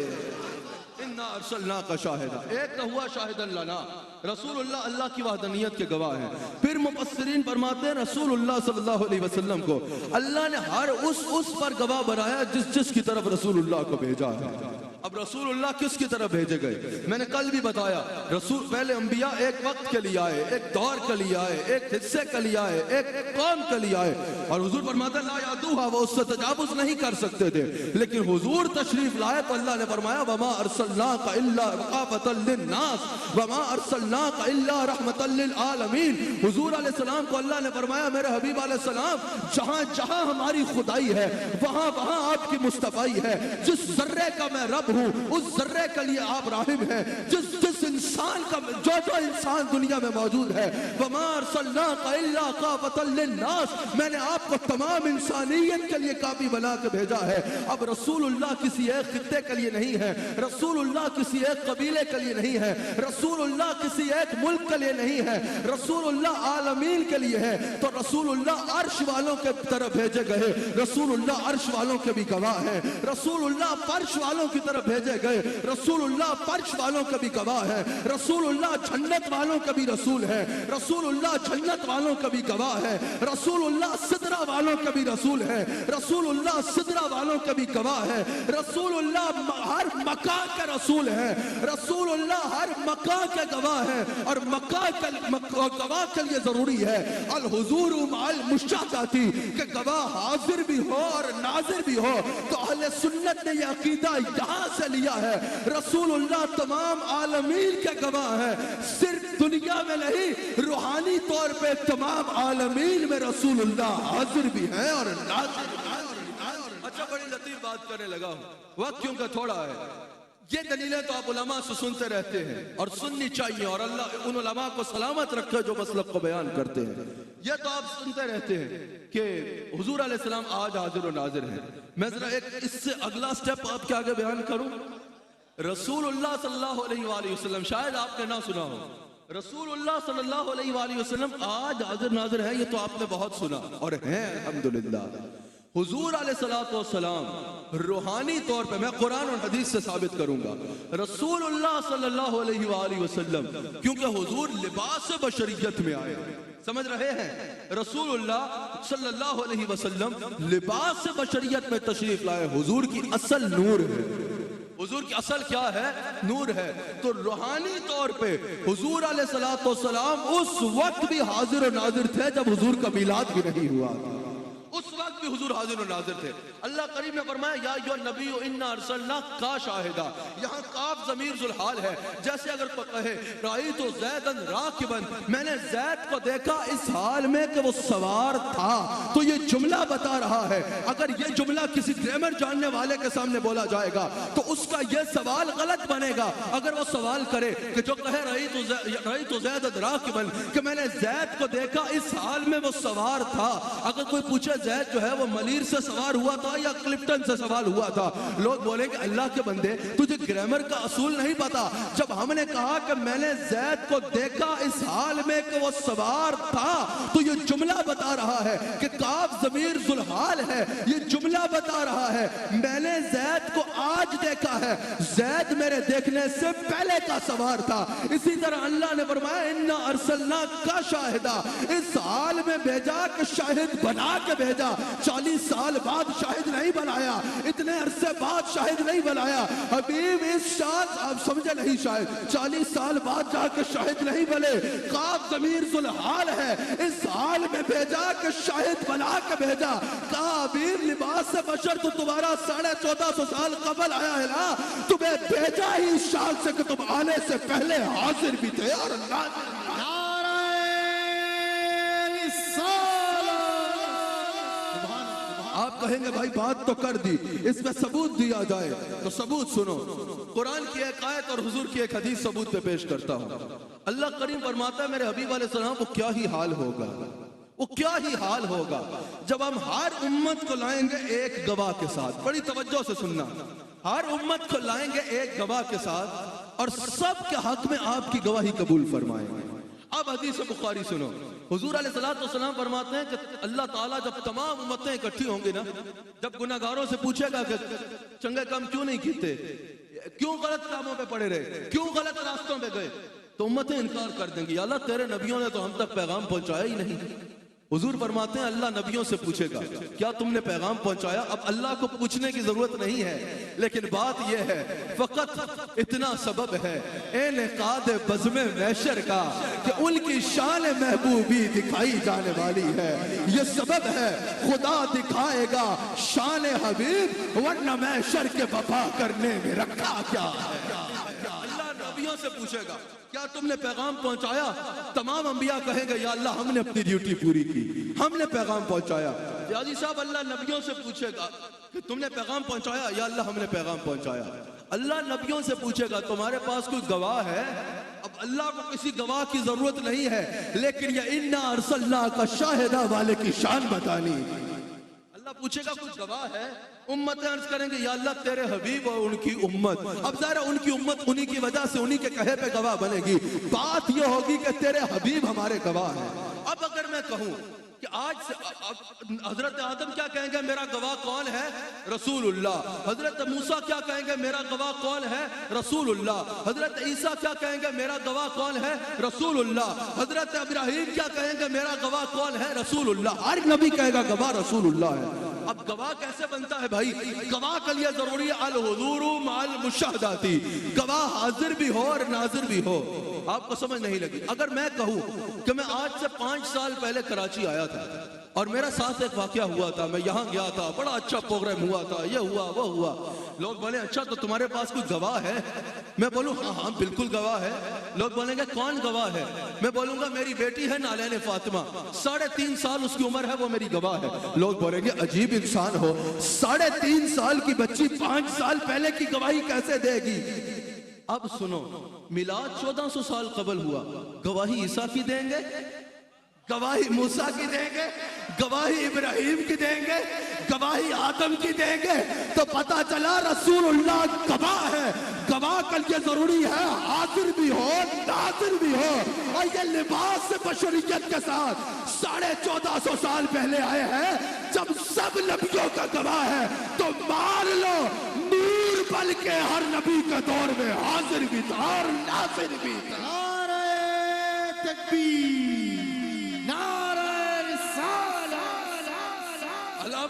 اِنَّا أَرْسَلْنَاكَ شَاهِدًا, ایک نہ ہوا شاہدًا لنا. رسول اللہ اللہ کی وحدانیت کے گواہ ہیں. پھر مفسرین فرماتے ہیں رسول اللہ صلی اللہ علیہ وسلم کو اللہ نے ہر اس پر گواہ بنایا جس کی طرف رسول اللہ کو بھیجا ہے. اب رسول اللہ کس کی طرف بھیجے گئے؟ میں نے کل بھی بتایا, رسول پہلے انبیاء ایک وقت کے لیے آئے, ایک دور کے لیے آئے, ایک حصے کے لیے آئے, ایک قوم کے لیے آئے. اور حضور فرماتے ہیں لا یعدوہا, وہ اس سے تجاوز نہیں کر سکتے تھے. لیکن حضور تشریف لائے تو اللہ نے فرمایا وما ارسلناک الا رحمۃ للناس وما ارسلناک الا رحمۃ للعالمین. حضور علیہ السلام کو اللہ نے فرمایا میرے حبیب علیہ السلام جہاں جہاں ہماری خدائی ہے وہاں وہاں آپ کی مصطفیٰ ہے. جس ذرے کا میں رب ہوں اس ذرے کے لیے آپ راحم ہیں. جس انسان کا جو انسان دنیا میں موجود ہے وما ارسلناک الا کافۃ للناس, میں نے آپ کو تمام انسانیت کے لیے کافی بنا کے بھیجا ہے. اب رسول اللہ کسی ایک خطے کے لیے نہیں ہے, رسول اللہ کسی ایک قبیلے کے لیے نہیں ہے, رسول اللہ کسی ایک ملک کے لیے نہیں ہے, رسول اللہ عالمین کے لیے ہے. تو رسول اللہ عرش والوں کے طرف بھیجے گئے, رسول اللہ عرش والوں کے بھی گواہ ہیں. رسول اللہ فرش والوں کی طرف بھیجے گئے, رسول اللہ فرش والوں کا بھی گواہ ہے. رسول اللہ جنت والوں کا بھی رسول ہے, رسول اللہ جنت والوں کا بھی گواہ ہے. رسول اللہ سدرہ والوں کا بھی رسول ہے, رسول اللہ سدرہ والوں کا بھی گواہ ہے. رسول اللہ ہر مکان کا رسول ہے, رسول اللہ ہر مکان کے گواہ ہے. اور مکان کے گواہ کے لیے ضروری ہے الحضور مع المشاہداتی, کہ گواہ حاضر بھی ہو اور ناظر بھی ہو. تو اہل سنت نے یہ عقیدہ یہاں سے لیا ہے رسول اللہ تمام عالمین کے گواہ ہے, صرف دنیا میں نہیں روحانی طور پہ تمام عالمین میں رسول اللہ حاضر بھی ہے اور ناظر بھی ہے. اچھا بڑی لطیف بات کرنے لگا ہوں, وقت کیونکہ تھوڑا ہے. یہ دلیلیں تو آپ علماء سے سنتے رہتے ہیں اور سننی چاہیے, اور اللہ ان علماء کو سلامت رکھے جو مسلک کو بیان کرتے ہیں. یہ تو آپ سنتے رہتے ہیں کہ حضور علیہ السلام آج حاضر و ناظر ہیں. میں ذرا ایک اس سے اگلا سٹیپ آپ کے آگے بیان کروں. رسول اللہ صلی اللہ علیہ وآلہ وسلم, شاید آپ نے نہ سنا ہو, رسول اللہ صلی اللہ علیہ وآلہ وسلم آج حاضر ناظر ہے, یہ تو آپ نے بہت سنا اور ہیں الحمدللہ. حضور علیہ السلام روحانی طور پہ, میں قرآن اور حدیث سے ثابت کروں گا, رسول اللہ صلی اللہ علیہ وآلہ وسلم کیونکہ حضور لباس بشریت میں آئے, سمجھ رہے ہیں؟ رسول اللہ صلی اللہ علیہ وسلم لباس بشریت میں تشریف لائے. حضور کی اصل نور ہے. حضور کی اصل کیا ہے؟ نور ہے. تو روحانی طور پہ حضور علیہ الصلوۃ والسلام اس وقت بھی حاضر و ناظر تھے جب حضور کا میلاد بھی نہیں ہوا تھا. اس وقت بھی حضور حاضر و ناظر تھے. اللہ کریم نے فرمایا یا ایھا النبی انا ارسلناک کا شاہدا. یہاں کاف ضمیر ذوالحال ہے. جیسے اگر تو کہے رأیت زیدن راکبا، میں نے زید کو دیکھا اس حال میں کہ وہ سوار تھا، تو یہ جملہ بتا رہا ہے. اگر یہ جملہ کسی گرامر جاننے والے کے سامنے بولا جائے گا تو اس کا یہ سوال غلط بنے گا. اگر وہ سوال کرے کہ جو کہے رأیت زیدن راکبا کہ میں نے زید کو دیکھا اس حال میں وہ سوار تھا، اگر کوئی پوچھے زید جو ہے وہ ملیر سے سوار ہوا تھا یا کلپٹن سے سوار ہوا تھا، لوگ بولیں کہ اللہ کے بندے تجھے گرامر کا اصول نہیں پتا. جب ہم نے کہا کہ میں نے زید کو دیکھا اس حال میں کہ وہ سوار تھا، تو یہ جملہ بتا رہا ہے کہ کاف ضمیر ذوالحال ہے. یہ جملہ بتا رہا ہے میں نے زید کو آج دیکھا ہے، زید میرے دیکھنے سے پہلے کا سوار تھا. اسی طرح اللہ نے فرمایا انا ارسلناک کا شاہدا، اس حال میں بھیجا کہ شاہد بنا کے بھیجا. 40 سال بعد شاہد نہیں بنایا، اتنے عرصے بعد شاہد نہیں بنایا. حبیب اس شاہد آپ سمجھے نہیں، شاہد 40 سال بعد جا کے شاہد نہیں بنے. کاف ضمیر ذوالحال ہے. اس حال میں بھیجا کہ شاہد بنا کے بھیجا. کہا حبیب لباس بشر تو تمہارا 1450 سال قبل آیا ہے نا، تمہیں بھیجا ہی اس شاہد سے کہ تم آنے سے پہلے حاضر بھی تھے. اور آپ کہیں گے بھائی بات تو کر دی، اس میں ثبوت دیا جائے، تو ثبوت سنو. قرآن کی ایک آیت اور حضور کی ایک حدیث ثبوت پہ پیش کرتا ہوں. اللہ کریم فرماتا ہے میرے حبیب علیہ السلام وہ کیا ہی حال ہوگا، وہ کیا ہی حال ہوگا جب ہم ہر امت کو لائیں گے ایک گواہ کے ساتھ. بڑی توجہ سے سننا. ہر امت کو لائیں گے ایک گواہ کے ساتھ اور سب کے حق میں آپ کی گواہی قبول فرمائیں گے. اب حدیث بخاری سنو. حضور علیہ السلام فرماتے ہیں کہ اللہ تعالیٰ جب تمام امتیں اکٹھی ہوں گی نا، جب گناہگاروں سے پوچھے گا کہ چنگے کام کیوں نہیں کیتے، کیوں غلط کاموں پہ پڑے رہے، کیوں غلط راستوں پہ گئے، تو امتیں انکار کر دیں گی یا اللہ تیرے نبیوں نے تو ہم تک پیغام پہنچایا ہی نہیں. حضور فرماتے ہیں اللہ نبیوں سے پوچھے گا کیا تم نے پیغام پہنچایا. اب اللہ کو پوچھنے کی ضرورت نہیں ہے، لیکن بات یہ ہے فقط اتنا سبب ہے انعقاد بزم محشر کا کہ ان کی شان محبوبی دکھائی جانے والی ہے. یہ سبب ہے خدا دکھائے گا شان حبیب، ورنہ محشر کے وفا کرنے میں رکھا کیا ہے. اللہ نبیوں سے پوچھے گا کیا تم نے پیغام پہنچایا. تمام انبیاء کہیں گے یا اللہ ہم نے اپنی ڈیوٹی پوری کی، ہم نے پیغام پہنچایا. جی صاحب اللہ نبیوں سے پوچھے گا کہ تم نے پیغام پہنچایا، یا اللہ ہم نے پیغام پہنچایا. اللہ نبیوں سے پوچھے گا تمہارے پاس کوئی گواہ ہے. اب اللہ کو کسی گواہ کی ضرورت نہیں ہے، لیکن یہ انا ارسلناک کا شاہدہ والے کی شان بتانی. اللہ پوچھے گا کوئی گواہ ہے، امتیں عرض کریں گے یا اللہ تیرے حبیب اور ان کی امت. اب ظاہر ان کی امت انہی کی وجہ سے انہی کے کہے پہ گواہ بنے گی. بات یہ ہوگی کہ تیرے حبیب ہمارے گواہ ہیں. اب اگر میں کہوں کہ آج سے حضرت آدم کیا کہیں گے میرا گواہ کون ہے؟ رسول اللہ. حضرت موسیٰ کیا کہیں گے میرا گواہ کون ہے؟ رسول اللہ. حضرت عیسیٰ کیا کہیں گے میرا گواہ کون ہے؟ رسول اللہ. حضرت ابراہیم کیا کہیں گے میرا گواہ کون ہے؟ رسول اللہ. ہر نبی کہے گا گواہ رسول اللہ ہے. اب گواہ کیسے بنتا ہے بھائی؟ گواہ کے لیے ضروری ہے الحضور مع المشاہداتی، گواہ حاضر بھی ہو اور ناظر بھی ہو. آپ کو سمجھ نہیں لگی. اگر میں کہوں کہ میں آج سے 5 سال پہلے کراچی آیا تھا اور میرا ساتھ ایک واقعہ ہوا تھا، میں یہاں گیا تھا، بڑا اچھا پروگرام ہوا تھا، یہ ہوا وہ ہوا. لوگ بولے اچھا تو تمہارے پاس کوئی گواہ ہے؟ میں بولوں ہاں ہاں بالکل گواہ ہے. لوگ بولیں گے کون گواہ ہے؟ میں بولوں گا میری بیٹی ہے نالین فاطمہ، 3.5 سال اس کی عمر ہے، وہ میری گواہ ہے. لوگ بولیں گے عجیب انسان ہو، 3.5 سال کی بچی 5 سال پہلے کی گواہی کیسے دے گی؟ اب سنو، میلاد 1400 سال قبل ہوا، گواہی عیسیٰ کی دیں گے، گواہی موسیٰ کی دیں گے، گواہی ابراہیم کی دیں گے، گواہی آدم کی دیں گے. تو پتا چلا رسول اللہ گواہ ہے. گواہ کل یہ ضروری ہے حاضر بھی ہو ناظر بھی ہو. اور یہ لباس بشریت کے ساتھ 1450 سال پہلے آئے ہیں. جب سب نبیوں کا گواہ ہے تو مان لو نور بل کے ہر نبی کے دور میں حاضر بھی تھا اور ناظر بھی تھا. نعرہ تکبیر،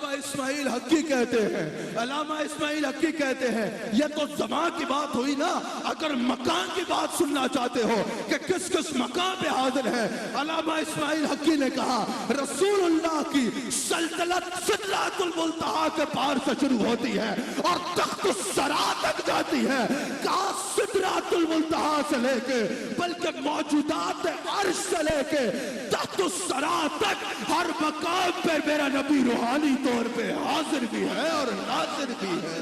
علامہ اسماعیل حقی کہتے ہیں، علامہ اسماعیل حقی کہتے ہیں یہ تو زمان کی بات ہوئی نا، اگر مکان کی بات سننا چاہتے ہو کہ کس کس مکان پہ حاضر ہے، علامہ اسماعیل حقی نے کہا رسول اللہ کی سلطنت سدرۃ المنتہا کے پار سے شروع ہوتی ہے اور تخت الثری تک جاتی ہے، کہا سدرۃ المنتہا سے لے کے بلکہ موجودات عرش سے لے کے تخت الثری تک ہر مقام پہ میرا نبی روحانی طور پہ حاضر بھی ہے اور ناظر بھی ہے۔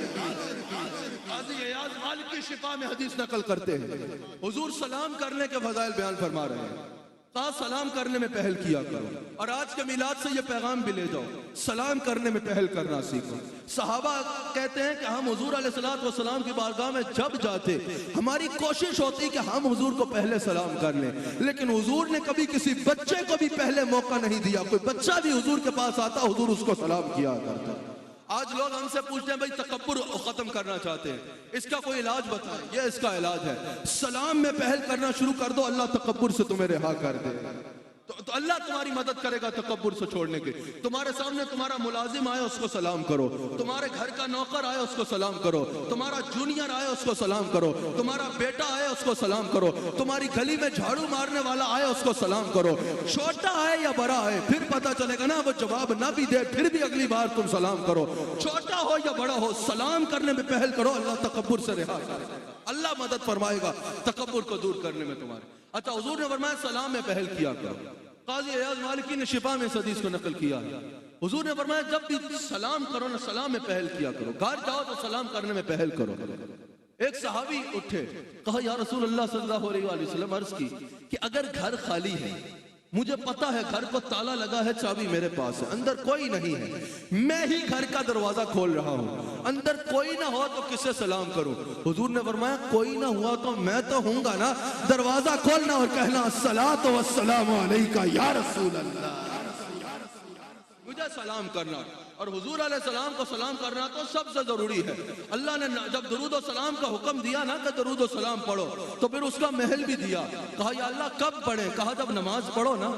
قاضی ایاز مالکی شفا میں حدیث نقل کرتے ہیں، حضور سلام کرنے کے فضائل بیان فرما رہے ہیں، کہا سلام کرنے میں پہل کیا کرو، اور آج کے میلاد سے یہ پیغام بھی لے جاؤ، سلام کرنے میں پہل کرنا سیکھو۔ صحابہ کہتے ہیں کہ ہم حضور علیہ السلام کی بارگاہ میں جب جاتے ہماری کوشش ہوتی کہ ہم حضور کو پہلے سلام کر لیں، لیکن حضور نے کبھی کسی بچے کو بھی پہلے موقع نہیں دیا، کوئی بچہ بھی حضور کے پاس آتا حضور اس کو سلام کیا کرتا۔ آج لوگ ہم سے پوچھتے ہیں بھائی تکبر ختم کرنا چاہتے ہیں، اس کا کوئی علاج بتائیں، یہ اس کا علاج ہے، سلام میں پہل کرنا شروع کر دو، اللہ تکبر سے تمہیں رہا کر دے، تو اللہ تمہاری مدد کرے گا تکبر سے چھوڑنے کے۔ تمہارے سامنے تمہارا ملازم آئے اس کو سلام کرو، تمہارے گھر کا نوکر آئے اس کو سلام کرو، تمہارا جونیئر آئے اس کو سلام کرو، تمہارا بیٹا آئے اس کو سلام کرو، تمہاری گلی میں جھاڑو مارنے والا آئے اس کو سلام کرو، چھوٹا آئے یا بڑا آئے، پھر پتہ چلے گا نا وہ جواب نہ بھی دے پھر بھی اگلی بار تم سلام کرو، چھوٹا ہو یا بڑا ہو سلام کرنے میں پہل کرو، اللہ تکبر سے رہا کرے گا، اللہ مدد فرمائے گا تکبر کو دور کرنے میں تمہارے۔ اچھا حضور نے فرمایا سلام میں پہل کیا کرو۔ قاضی ایاز مالکی نے شفا میں اس حدیث کو نقل کیا ہے، حضور نے فرمایا جب بھی سلام کرو نا سلام میں پہل کیا کرو، گھر جاؤ تو سلام کرنے میں پہل کرو۔ ایک صحابی اٹھے، کہا یا رسول اللہ صلی اللہ علیہ وآلہ وسلم، عرض کی کہ اگر گھر خالی ہے، مجھے پتا ہے گھر کو تالا لگا ہے، چابی میرے پاس ہے، اندر کوئی نہیں ہے، میں ہی گھر کا دروازہ کھول رہا ہوں، اندر کوئی نہ ہو تو کس سے سلام کروں؟ حضور نے فرمایا کوئی نہ ہوا تو میں تو ہوں گا نا، دروازہ کھولنا اور کہنا الصلاۃ والسلام علیک یا رسول اللہ، مجھے سلام کرنا۔ اور حضور علیہ السلام کو سلام کرنا تو سب سے ضروری ہے۔ اللہ نے جب درود و سلام کا حکم دیا نا کہ درود و سلام پڑھو، تو پھر اس کا محل بھی دیا، کہا یا اللہ کب پڑھیں؟ کہا جب نماز پڑھو نا،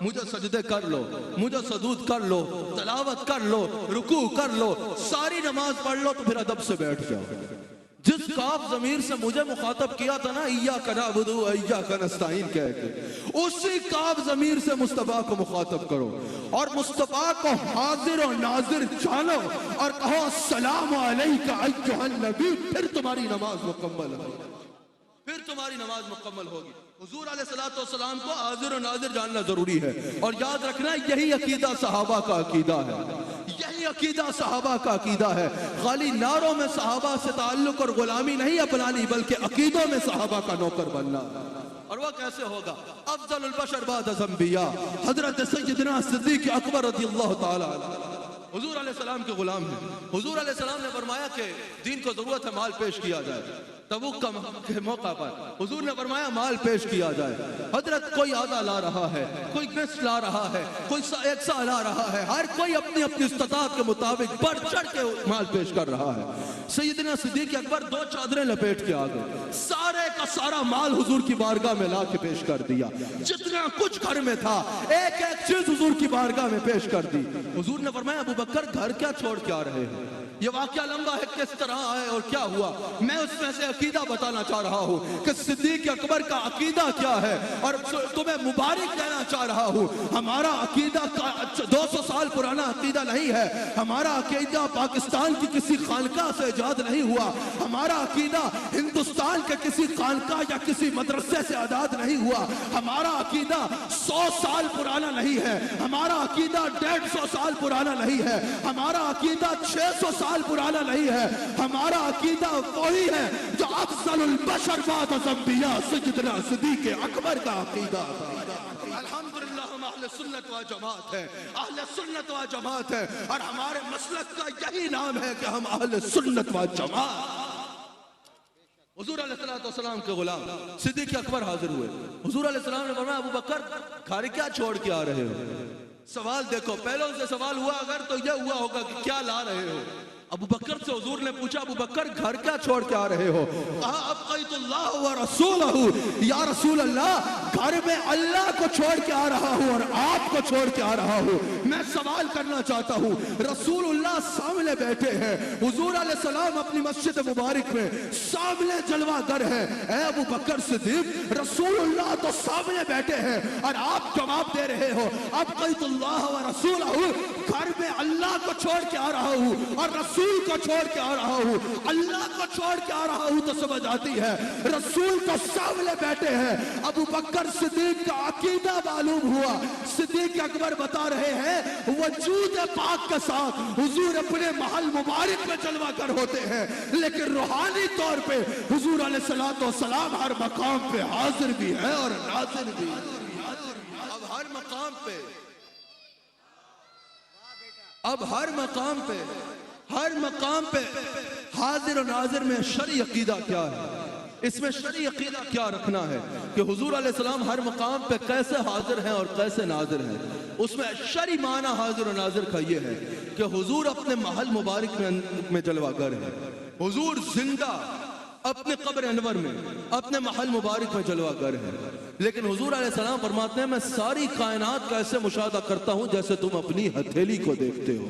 مجھے سجدے کر لو، مجھے سجود کر لو، تلاوت کر لو، رکوع کر لو، ساری نماز پڑھ لو تو پھر ادب سے بیٹھ جاؤ۔ جس کاف ضمیر سے مجھے مخاطب کیا تھا نا ایاک نعبد و ایاک نستعین کہہ کے، اسی کاف ضمیر سے مصطفیٰ کو مخاطب کرو اور مصطفیٰ کو حاضر و ناظر جانو اور کہو السلام علیک ایھا النبی، پھر تمہاری نماز مکمل ہوگی، پھر تمہاری نماز مکمل ہوگی۔ حضور علیہ السلام کو حاضر و ناظر جاننا ضروری ہے، اور یاد رکھنا یہی عقیدہ صحابہ کا عقیدہ ہے، یہی عقیدہ صحابہ کا عقیدہ ہے۔ خالی نعروں میں صحابہ سے تعلق اور غلامی نہیں اپنانی، بلکہ عقیدوں میں صحابہ کا نوکر بننا۔ اور وہ کیسے ہوگا؟ افضل البشر بعد الانبیاء حضرت سیدنا صدیق اکبر رضی اللہ تعالی عنہ حضور علیہ السلام کے غلام ہیں۔ حضور علیہ السلام نے فرمایا کہ دین کو ضرورت ہے مال پیش کیا جائے، تبوک کے موقع پر حضور نے فرمایا مال پیش کیا جائے۔ حضرت کوئی آدھا لا رہا ہے، کوئی نصف لا رہا ہے، کوئی ایک سا لا رہا ہے، ہر کوئی اپنی اپنی استطاعت کے مطابق بڑھ چڑھ کے مال پیش کر رہا ہے۔ سیدنا صدیق اکبر 2 چادریں لپیٹ کے آ گئے، سارے کا سارا مال حضور کی بارگاہ میں لا کے پیش کر دیا، جتنا کچھ گھر میں تھا ایک ایک چیز حضور کی بارگاہ میں پیش کر دی۔ حضور نے فرمایا ابو بکر گھر کیا چھوڑ کے آ رہے ہیں؟ یہ واقعہ لمبا ہے، کس طرح آئے اور کیا ہوا، میں اس میں سے عقیدہ بتانا چاہ رہا ہوں کہ صدیق اکبر کا عقیدہ کیا ہے، اور تمہیں مبارک کہنا چاہ رہا ہوں۔ ہمارا عقیدہ 200 سال پرانا عقیدہ نہیں ہے، ہمارا عقیدہ پاکستان کی کسی خانقاہ سے ایجاد نہیں ہوا، ہمارا عقیدہ ہندوستان کے کسی خانقاہ یا کسی مدرسے سے ایجاد نہیں ہوا، ہمارا عقیدہ 100 سال پرانا نہیں ہے، ہمارا عقیدہ 150 سال پرانا نہیں ہے، ہمارا عقیدہ 600 سال پرانا نہیں ہے، ہمارا عقیدہ وہی ہے جو افضل البشر بعد الانبیاء سیدنا صدیق اکبر کا عقیدہ تھا۔ الحمدللہ ہم اہل سنت و جماعت ہیں، اہل سنت و جماعت ہیں، اور ہمارے مسلک کا یہی نام ہے کہ ہم اہل سنت و جماعت۔ حضور علیہ السلام کے غلام صدیق اکبر حاضر ہوئے، حضور علیہ السلام نے فرمایا ابو بکر گھر کیا چھوڑ کے آ رہے ہو؟ سوال دیکھو، پہلوں سے سوال ہوا اگر تو یہ ہوا ہوگا کہ کیا لا رہے ہو؟ ابو بکر سے حضور نے پوچھا ابو بکر گھر کیا چھوڑ کے آ رہے ہو؟ ابقیت اللہ و رسولہ، یا رسول اللہ گھر میں اللہ کو چھوڑ کے آ رہا ہوں اور آپ کو چھوڑ کے آ رہا ہوں، میں سوال کرنا چاہتا ہوں۔ رسول اللہ سامنے بیٹھے ہیں، حضور علیہ السلام اپنی مسجد مبارک میں سامنے جلوہ گر ہے، اے ابو بکر صدیق رسول اللہ تو سامنے بیٹھے ہیں اور آپ جواب دے رہے ہو ابقیت اللہ و رسولہ، گھر میں اللہ کو چھوڑ کے آ رہا ہوں اور رسول کو چھوڑ کے آ رہا ہوں، اللہ کو چھوڑ کے آ رہا ہوں تو سمجھ آتی ہے، رسول تو سامنے بیٹھے ہیں۔ ابو بکر صدیق کا عقیدہ معلوم ہوا، صدیق اکبر بتا رہے ہیں وجود پاک کے ساتھ حضور اپنے محل مبارک میں جلوہ گر ہوتے ہیں، لیکن روحانی طور پہ حضور علیہ السلام ہر مقام پہ حاضر بھی ہے اور ناظر بھی ہے۔ اب ہر مقام پہ حاضر و ناظر میں شرعی عقیدہ کیا ہے؟ اس میں شرعی عقیدہ کیا رکھنا ہے کہ حضور علیہ السلام ہر مقام پہ کیسے حاضر ہیں اور کیسے ناظر ہیں؟ اس میں شرعی معنی حاضر و ناظر کا یہ ہے کہ حضور اپنے محل مبارک میں جلوہ گر ہے، حضور زندہ اپنے قبر انور میں اپنے محل مبارک میں جلوہ گر ہے، لیکن حضور علیہ السلام فرماتے ہیں میں ساری کائنات کا ایسے مشاہدہ کرتا ہوں جیسے تم اپنی ہتھیلی کو دیکھتے ہو،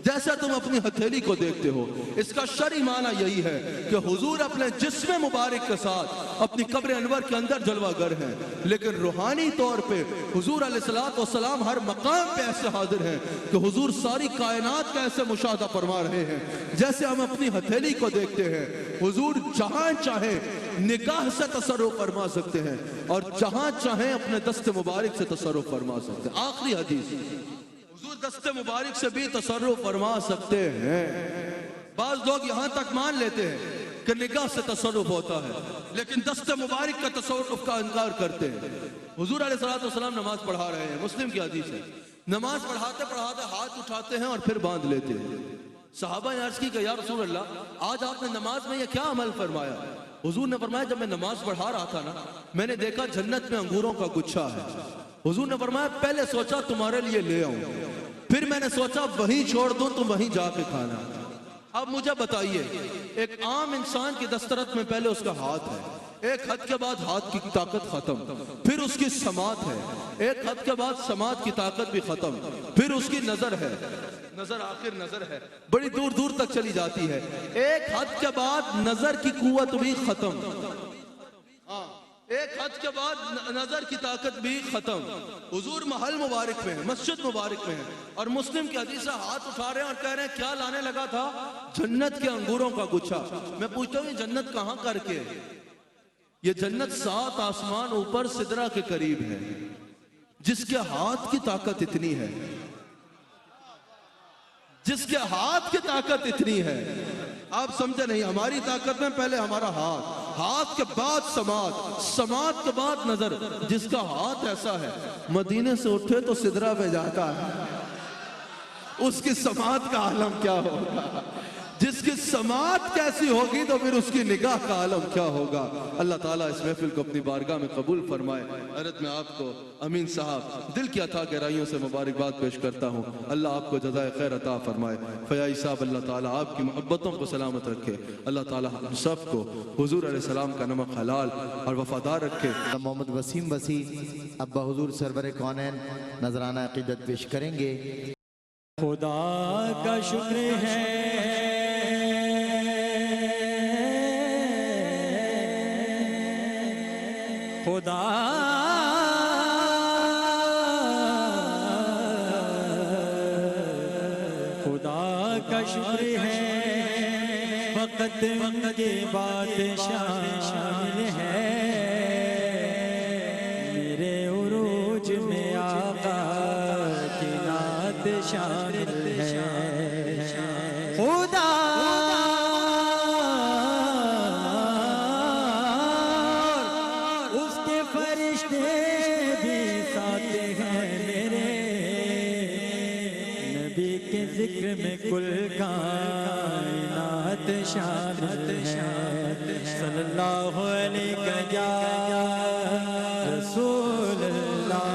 جیسا تم اپنی ہتھیلی کو دیکھتے ہو۔ اس کا شرعی معنی یہی ہے کہ حضور اپنے جسم مبارک کے ساتھ اپنی قبر انور کے اندر جلوہ گر ہیں، لیکن روحانی طور پہ حضور علیہ السلام ہر مقام پہ ایسے حاضر ہیں کہ حضور ساری کائنات کا ایسے مشاہدہ فرما رہے ہیں جیسے ہم اپنی ہتھیلی کو دیکھتے ہیں۔ حضور جہاں چاہیں نگاہ سے تصرف فرما سکتے ہیں اور جہاں چاہیں اپنے دست مبارک سے تصرف فرما سکتے ہیں۔ آخری حدیث، حضور دست مبارک سے بھی تصرف فرما سکتے ہیں۔ بعض لوگ یہاں تک مان لیتے ہیں کہ نگاہ سے تصرف ہوتا ہے لیکن دست مبارک کا تصرف کا انکار کرتے ہیں۔ حضور علیہ السلام نماز پڑھا رہے ہیں، مسلم کی حدیث ہے، نماز پڑھاتے پڑھاتے ہاتھ اٹھاتے ہیں اور پھر باندھ لیتے ہیں۔ صحابہ نے عرض کی کہ یا رسول اللہ آج آپ نے نماز میں یہ کیا عمل فرمایا؟ حضور نے فرمایا جب میں نماز پڑھا رہا تھا نا میں نے دیکھا جنت میں انگوروں کا گچھا ہے۔ حضور نے فرمایا پہلے سوچا تمہارے لیے لے آؤں، پھر میں نے سوچا وہیں چھوڑ دوں تم وہیں جا کے کھانا۔ اب مجھے بتائیے ایک عام انسان کی دسترت میں پہلے اس کا ہاتھ ہے، ایک حد کے بعد ہاتھ کی طاقت ختم، پھر اس کی سماعت ہے، ایک حد کے بعد سماعت کی طاقت بھی ختم، پھر اس کی نظر ہے، نظر آخر نظر ہے بڑی دور دور تک چلی جاتی ہے، ایک حد کے بعد نظر کی قوت بھی ختم، ایک حد کے بعد نظر کی طاقت بھی ختم۔ حضور محل مبارک میں ہیں، مسجد مبارک میں ہیں اور مسلم کی حدیث سے ہاتھ اٹھا رہے ہیں اور کہہ رہے ہیں کیا لانے لگا تھا؟ جنت کے انگوروں کا گچھا۔ میں پوچھتا ہوں یہ جنت کہاں کر کے؟ یہ جنت 7 آسمان اوپر سدرہ کے قریب ہے، جس کے ہاتھ کی طاقت اتنی ہے، جس کے ہاتھ کی طاقت اتنی ہے۔ آپ سمجھے نہیں، ہماری طاقت میں پہلے ہمارا ہاتھ، ہاتھ کے بعد سماعت، سماعت کے بعد نظر، جس کا ہاتھ ایسا ہے مدینے سے اٹھے تو سدرہ پہ جاتا ہے، اس کی سماعت کا عالم کیا ہوگا؟ جس کی سماعت کیسی ہوگی تو پھر اس کی نگاہ کا عالم کیا ہوگا؟ اللہ تعالیٰ اس محفل کو اپنی بارگاہ میں قبول فرمائے۔ حضرت میں آپ کو امین صاحب دل کی عطا گہرائیوں سے مبارکباد پیش کرتا ہوں، اللہ آپ کو جزائے خیر عطا فرمائے۔ فیاض صاحب اللہ تعالیٰ آپ کی محبتوں کو سلامت رکھے، اللہ تعالیٰ ہم سب کو حضور علیہ السلام کا نمک حلال اور وفادار رکھے۔ محمد وسیم وسیع ابا حضور سرور کونین نذرانہ عقیدت پیش کریں گے۔ خدا کا شکر ہے خدا کا شکر ہے وقت کے بات شامل ہے میرے عروج میں آقا کی نعت شامل ہے خدا اس کے فرشتے بھی ساتھ ہیں میرے نبی کے ذکر میں کل کائنات شامل ہے صلی اللہ علیہ یا رسول اللہ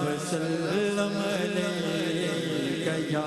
وسلم علیہ یا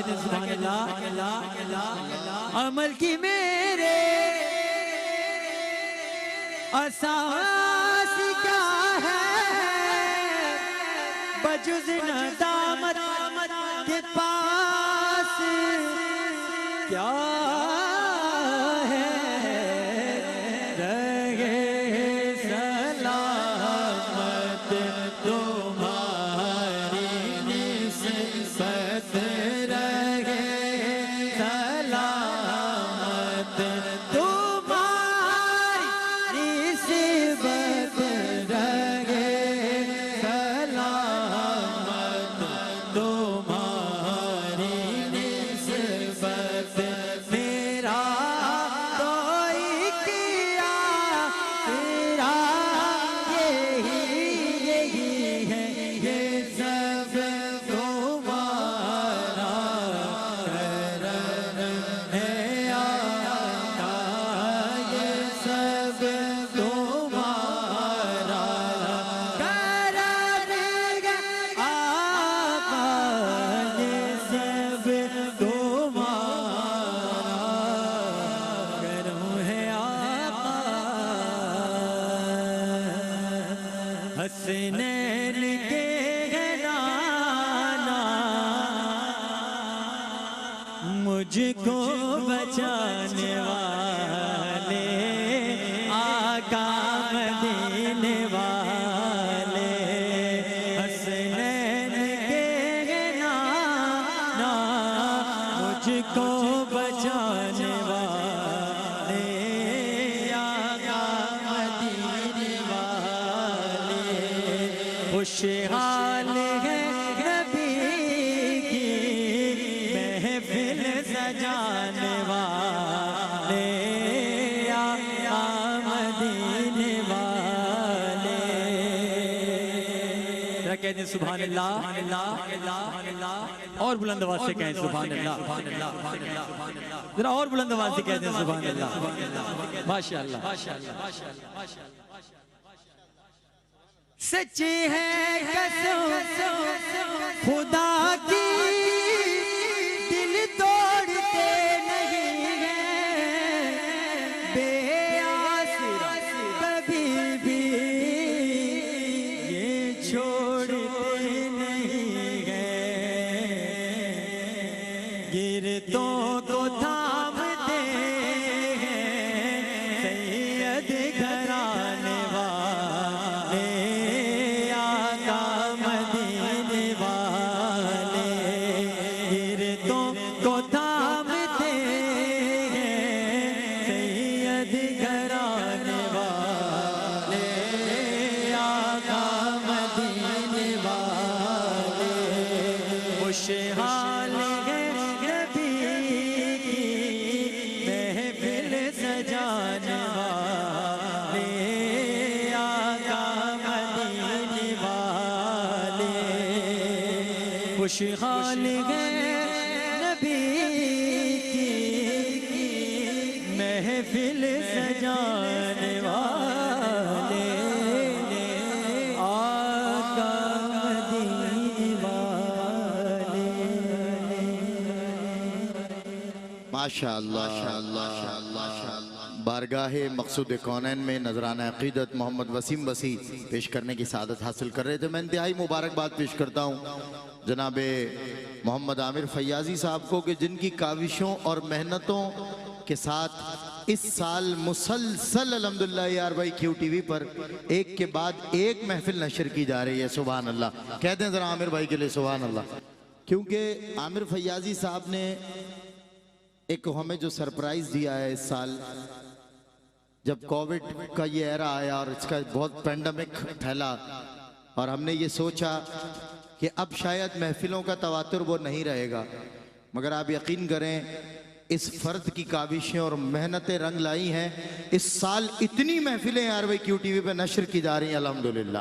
کہتے ہیں سبحان اللہ عمل کی میرے اساس کیا ہے بجز ندامت کے پاس کیا حسنین کے نانا مجھ کو بچانے والے آقا مدینے والے حسنین کے نانا مجھ کو بچانے والے آقا مدینے والے خوشحال ہے نبی کی محفل سجانے والے آقا مدینے والے ذرا کہہ دیں سبحان اللہ اور بلند آواز سے کہیں سبحان اللہ ذرا اور بلند آواز سے کہہ دیں سبحان اللہ ماشاءاللہ سچی ہے قسم خدا کی دل توڑتے نہیں ہیں بے آسرا کبھی بھی یہ چھوڑتے نہیں ہیں گرتوں کو تھامتے ہیں سید گھرانے والے خوشحال ہے نبی کی محفل سجانے والے آقا مدینے والے خوشحال ہے نبی کی محفل سجانے والے آقا مدینے والے ماشاءاللہ بارگاہ مقصود کونین میں نذرانہ عقیدت محمد وسیم وسیع پیش کرنے کی سعادت حاصل کر رہے تھے میں انتہائی مبارکباد پیش کرتا ہوں جناب محمد عامر فیاضی صاحب کو کہ جن کی کاوشوں اور محنتوں کے ساتھ اس سال مسلسل الحمدللہ یار بھائی کیو ٹی وی پر ایک کے بعد ایک محفل نشر کی جا رہی ہے سبحان اللہ کہتے ہیں ذرا عامر بھائی کے لئے سبحان اللہ کیونکہ عامر فیاضی صاحب نے ایک ہمیں جو سرپرائز دیا ہے اس سال جب کووڈ کا یہ ایرا آیا اور اس کا بہت پینڈمک پھیلا اور ہم نے یہ سوچا کہ اب شاید محفلوں کا تواتر وہ نہیں رہے گا مگر آپ یقین کریں اس فرد کی کاوشیں اور محنتیں رنگ لائی ہیں اس سال اتنی محفلیں یار بھائی کیو ٹی وی پہ نشر کی جا رہی ہیں الحمدللہ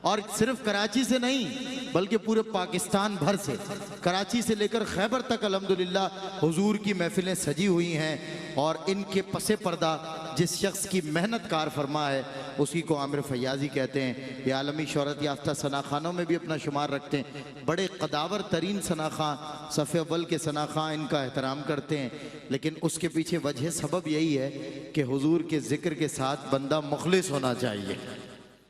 اور صرف کراچی سے نہیں بلکہ پورے پاکستان بھر سے، کراچی سے لے کر خیبر تک الحمدللہ حضور کی محفلیں سجی ہوئی ہیں، اور ان کے پس پردہ جس شخص کی محنت کار فرما ہے اسی کو عامر فیاضی کہتے ہیں۔ یہ عالمی شہرت یافتہ ثناخانوں میں بھی اپنا شمار رکھتے ہیں، بڑے قداور ترین ثناخان، صف اول کے ثناخان ان کا احترام کرتے ہیں، لیکن اس کے پیچھے وجہ سبب یہی ہے کہ حضور کے ذکر کے ساتھ بندہ مخلص ہونا چاہیے۔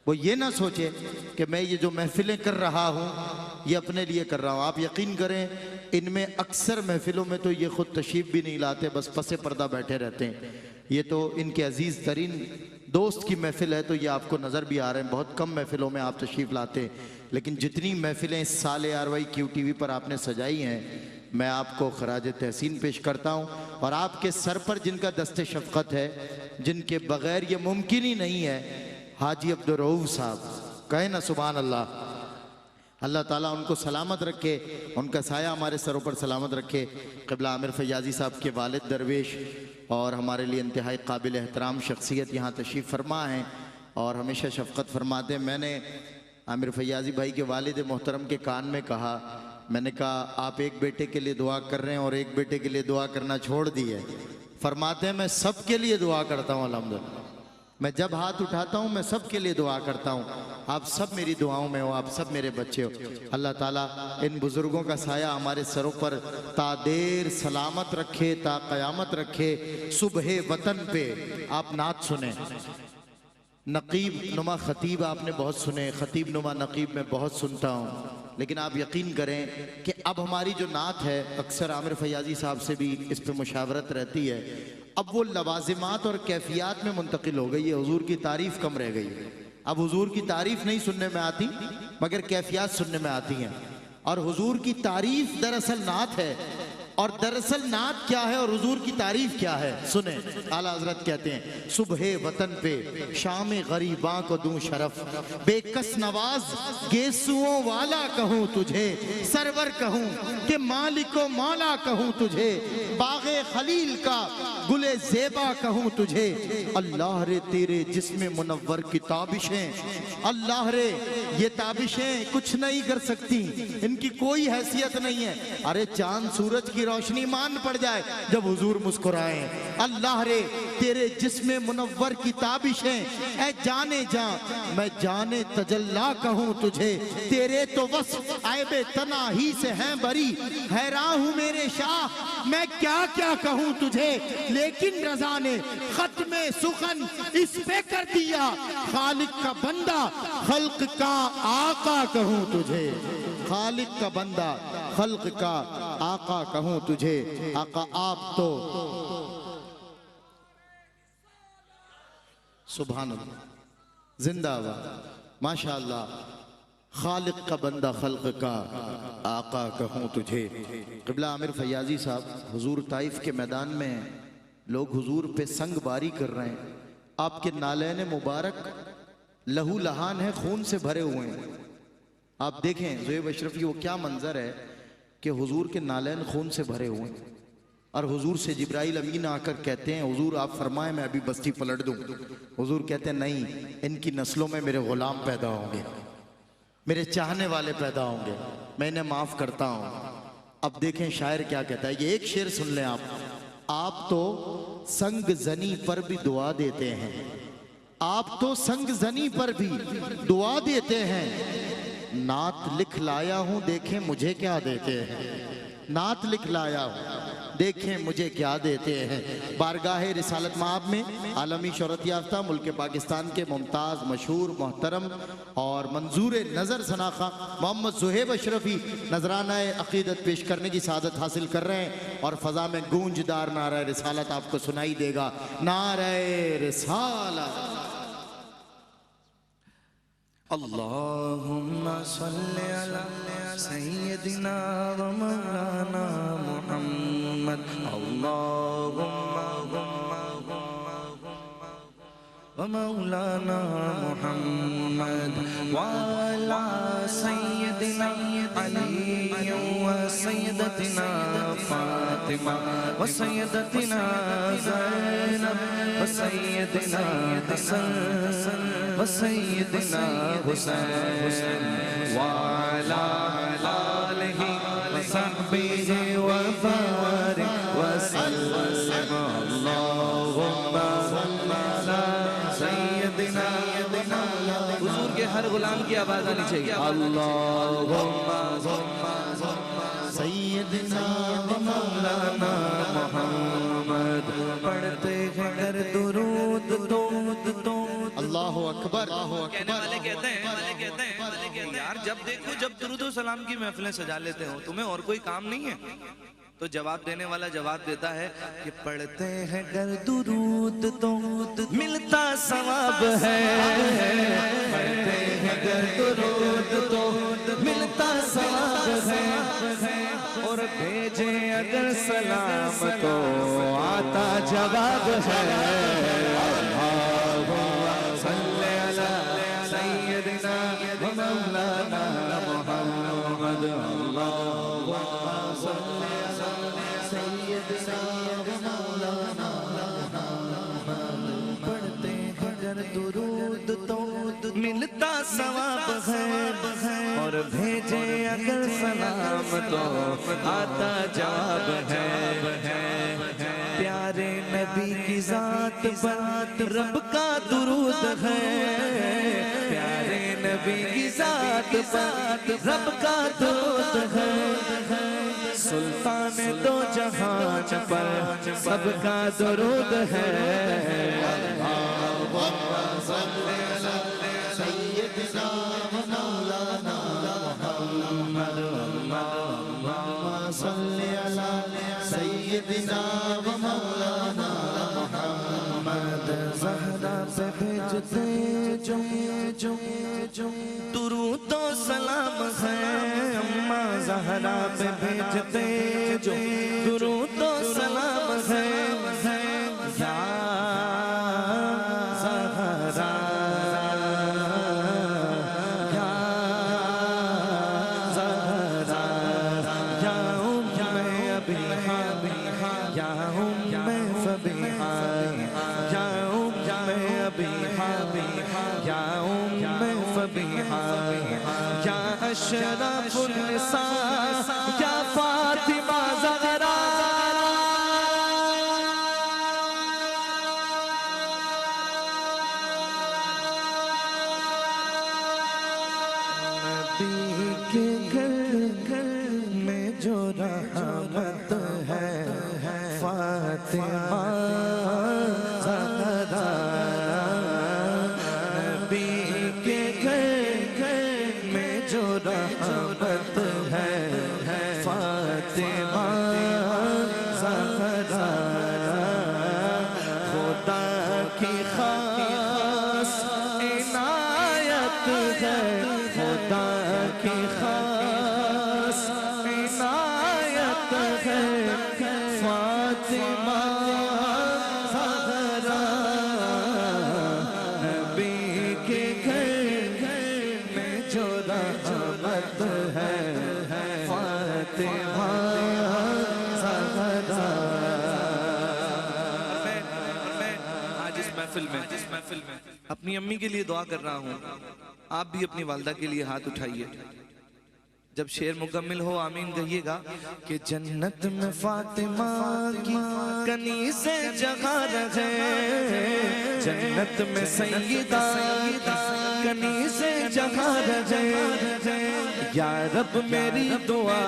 وہ یہ نہ سوچے کہ میں یہ جو محفلیں کر رہا ہوں یہ اپنے لیے کر رہا ہوں۔ آپ یقین کریں ان میں اکثر محفلوں میں تو یہ خود تشریف بھی نہیں لاتے، بس پس پردہ بیٹھے رہتے ہیں۔ یہ تو ان کے عزیز ترین دوست کی محفل ہے تو یہ آپ کو نظر بھی آ رہے ہیں، بہت کم محفلوں میں آپ تشریف لاتے ہیں، لیکن جتنی محفلیں اس سال آروائی کیو ٹی وی پر آپ نے سجائی ہیں میں آپ کو خراج تحسین پیش کرتا ہوں، اور آپ کے سر پر جن کا دست شفقت ہے، جن کے بغیر یہ ممکن ہی نہیں ہے، حاجی عبدالرؤوف صاحب، کہیں نا سبحان اللہ۔ اللہ تعالیٰ ان کو سلامت رکھے، ان کا سایہ ہمارے سروں پر سلامت رکھے۔ قبلہ عامر فیاضی صاحب کے والد درویش اور ہمارے لیے انتہائی قابل احترام شخصیت یہاں تشریف فرما ہیں اور ہمیشہ شفقت فرماتے ہیں۔ میں نے عامر فیاضی بھائی کے والد محترم کے کان میں کہا، میں نے کہا آپ ایک بیٹے کے لیے دعا کر رہے ہیں اور ایک بیٹے کے لیے دعا کرنا چھوڑ دی ہے۔ فرماتے ہیں میں سب کے لیے دعا کرتا ہوں الحمدللہ، میں جب ہاتھ اٹھاتا ہوں میں سب کے لیے دعا کرتا ہوں، آپ سب میری دعاؤں میں ہو، آپ سب میرے بچے ہو۔ اللہ تعالیٰ ان بزرگوں کا سایہ ہمارے سروں پر تا دیر سلامت رکھے، تا قیامت رکھے۔ صبح وطن پہ آپ نعت سنیں، نقیب نما خطیب آپ نے بہت سنے، خطیب نما نقیب میں بہت سنتا ہوں، لیکن آپ یقین کریں کہ اب ہماری جو نعت ہے اکثر عامر فیاضی صاحب سے بھی اس پہ مشاورت رہتی ہے، اب وہ لوازمات اور کیفیات میں منتقل ہو گئی ہے، حضور کی تعریف کم رہ گئی ہے۔ اب حضور کی تعریف نہیں سننے میں آتی مگر کیفیات سننے میں آتی ہیں، اور حضور کی تعریف دراصل نعت ہے، اور دراصل نعت کیا ہے اور حضور کی تعریف کیا ہے سنیں۔ اعلیٰ حضرت کہتے ہیں صبح وطن پہ شام غریباں کو دوں شرف، بے کس نواز گیسوؤں والا کہوں تجھے، سرور کہوں کہ مالک و مولا کہوں تجھے، باغ خلیل کا گل زیبا کہوں تجھے۔ اللہ رے تیرے جسم منور کی تابشیں، اللہ رے یہ تابشیں کچھ نہیں کر سکتی، ان کی کوئی حیثیت نہیں ہے۔ ارے چاند سورج کی روشنی مان پڑ جائے جب حضور مسکرائیں۔ اللہ رے تیرے جسم منور کی تابشیں، اے جانے جاں میں جانے تجلا کہوں تجھے، تیرے تو وصف عیب تناہی سے ہیں بری، حیران ہوں میرے شاہ میں کیا کیا کہوں تجھے، لیکن رضا نے ختم سخن اس پہ کر دیا، خالق کا بندہ خلق کا آقا کہوں تجھے، خالق کا بندہ خلق کا آقا کہوں تجھے۔ آقا آپ تو سبحان اللہ، زندہ باد، ماشاءاللہ، خالق کا بندہ خلق کا آقا کہوں تجھے۔ قبلہ عامر فیاضی صاحب حضور طائف کے میدان میں لوگ حضور پہ سنگ باری کر رہے ہیں، آپ کے نالین مبارک لہو لہان ہے، خون سے بھرے ہوئے ہیں۔ آپ دیکھیں زویب اشرفی وہ کیا منظر ہے کہ حضور کے نالین خون سے بھرے ہوئے ہیں، اور حضور سے جبرائیل امین آ کر کہتے ہیں حضور آپ فرمائیں میں ابھی بستی پلٹ دوں۔ حضور کہتے ہیں نہیں، ان کی نسلوں میں میرے غلام پیدا ہوں گے، میرے چاہنے والے پیدا ہوں گے، میں انہیں معاف کرتا ہوں۔ اب دیکھیں شاعر کیا کہتا ہے، یہ ایک شعر سن لیں آپ تو سنگ زنی پر بھی دعا دیتے ہیں، آپ تو سنگ زنی پر بھی دعا دیتے ہیں، نعت لکھ لایا ہوں دیکھیں مجھے کیا دیتے ہیں، نعت لکھ لایا ہوں دیکھیں مجھے کیا دیتے ہیں۔ بارگاہ رسالت مآب میں عالمی شہرت یافتہ ملک پاکستان کے ممتاز مشہور محترم اور منظور نظر ثناخواں محمد زہیب اشرفی نذرانہ عقیدت پیش کرنے کی سعادت حاصل کر رہے ہیں، اور فضا میں گونجدار نعرہ رسالت آپ کو سنائی دے گا۔ نعرہ رسالت۔ اللہم صلی علی سیدنا و مولانا محمد، اللہم ومولانا محمد وعلى سيدنا علي وسيدتنا فاطمة وسيدتنا زينب وسيدنا حسن وسيدنا حسين وعلى آله وصحبه وبارك وسلم اللهم على سيدنا حضور کے ہر غلام کی آواز آنی چاہیے اللهم سیدنا و مولانا محمد پڑھتے ہیں گر درود اللہ اکبر کہنے والے کہتے ہیں یار جب دیکھو جب درود و سلام کی محفلیں سجا لیتے ہو تمہیں اور کوئی کام نہیں ہے تو جواب دینے والا جواب دیتا ہے کہ پڑھتے ہیں گر درود تو ملتا ثواب ہے پڑھتے ہیں گر درود تو ملتا ثواب ہے اور بھیجیں اگر سلام تو آتا جواب ہے اللہم صلی علی سیدنا و مولانا محمد اللہم صلی پڑھتے ہیں گر درود تو ملتا ثواب ہے اور بھیجے اگر سلام تو آتا جواب ہے پیارے نبی کی ذات پر رب کا درود ہے پیارے نبی کی ذات پر رب کا درود ہے سلطان دو جہان پر سب کا درود ہے اللہم صلی علی سیدنا و مولانا محمد اللہم صلی علی سیدنا و مولانا محمد زہرا پہ بھیجتے جو درود و سلام ہے اماں زہرا پہ بھیجتے جو درود و سلام ہے یا زہرا یا زہرا یا ابی یا فبیہا یا ابی یا فبیہا یا اشرف النساء یا فاطمہ زہرا نبی کے گھر میں جو رحمت ہے فاطمہ زہرا نبی کے گھر میں جو رحمت ہے فاطمہ زہرا خدا کی خاص عنایت ہے خدا کی خاص عنایت ہے فاطمہ زہرا نبی کے گھر میں جو رحمت ہے فاطمہ زہرا میں آج اس محفل میں اپنی امی کے لیے دعا کر رہا ہوں آپ بھی اپنی والدہ کے لیے ہاتھ اٹھائیے جب شعر مکمل ہو آمین کہیے گا کہ جنت میں فاطمہ کی کنیزیں جگہ رہے جنت میں سیدہ کنیزیں جگہ رہے یا رب میری دعا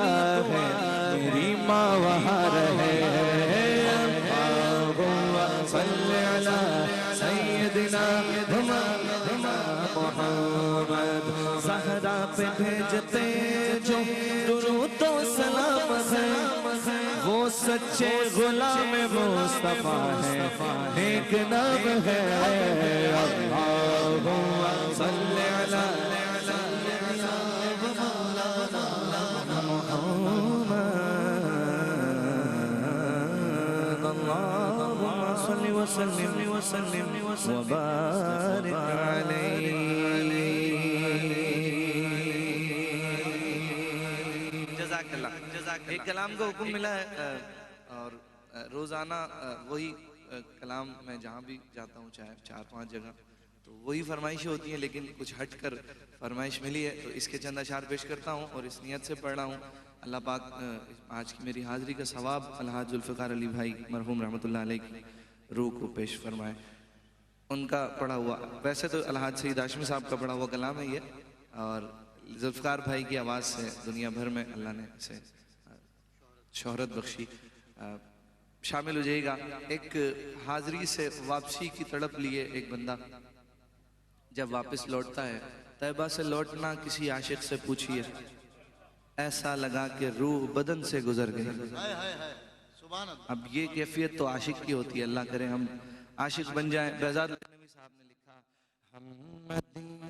ہے میری ماں وہاں رہے اللہم صلی علی سیدنا محمد زہرا پہ بھیجتے جو درود و سلام ہے وہ سچے غلام مصطفیٰ ہے ایک نام ہے اللہم صلی علی سیدنا مولانا محمد اللهم صل وسلم وبارك علیہ. جزاک اللہ. ایک کلام کا حکم ملا ہے اور روزانہ وہی کلام میں جہاں بھی جاتا ہوں چاہے 4-5 جگہ تو وہی فرمائشیں ہوتی ہیں، لیکن کچھ ہٹ کر فرمائش ملی ہے تو اس کے چند اشعار پیش کرتا ہوں اور اس نیت سے پڑھ رہا ہوں. اللہ پاک آج کی میری حاضری کا ثواب الحاج ذوالفقار علی بھائی مرحوم رحمۃ اللہ علیہ کی روح کو پیش فرمائے. ان کا پڑھا ہوا، ویسے تو الحاج سید ہاشمی صاحب کا پڑھا ہوا کلام ہے یہ، اور ذوالفقار بھائی کی آواز سے دنیا بھر میں اللہ نے اسے شہرت بخشی. شامل ہو جائے گا. ایک حاضری سے واپسی کی تڑپ لیے ایک بندہ جب واپس لوٹتا ہے، طیبہ سے لوٹنا کسی عاشق سے پوچھئے، ایسا لگا کہ روح بدن سے گزر گئی. اب یہ کیفیت تو عاشق کی ہوتی ہے، اللہ کرے ہم عاشق بن جائیں. بہزاد لکھنوی صاحب نے لکھا، ہم مدینے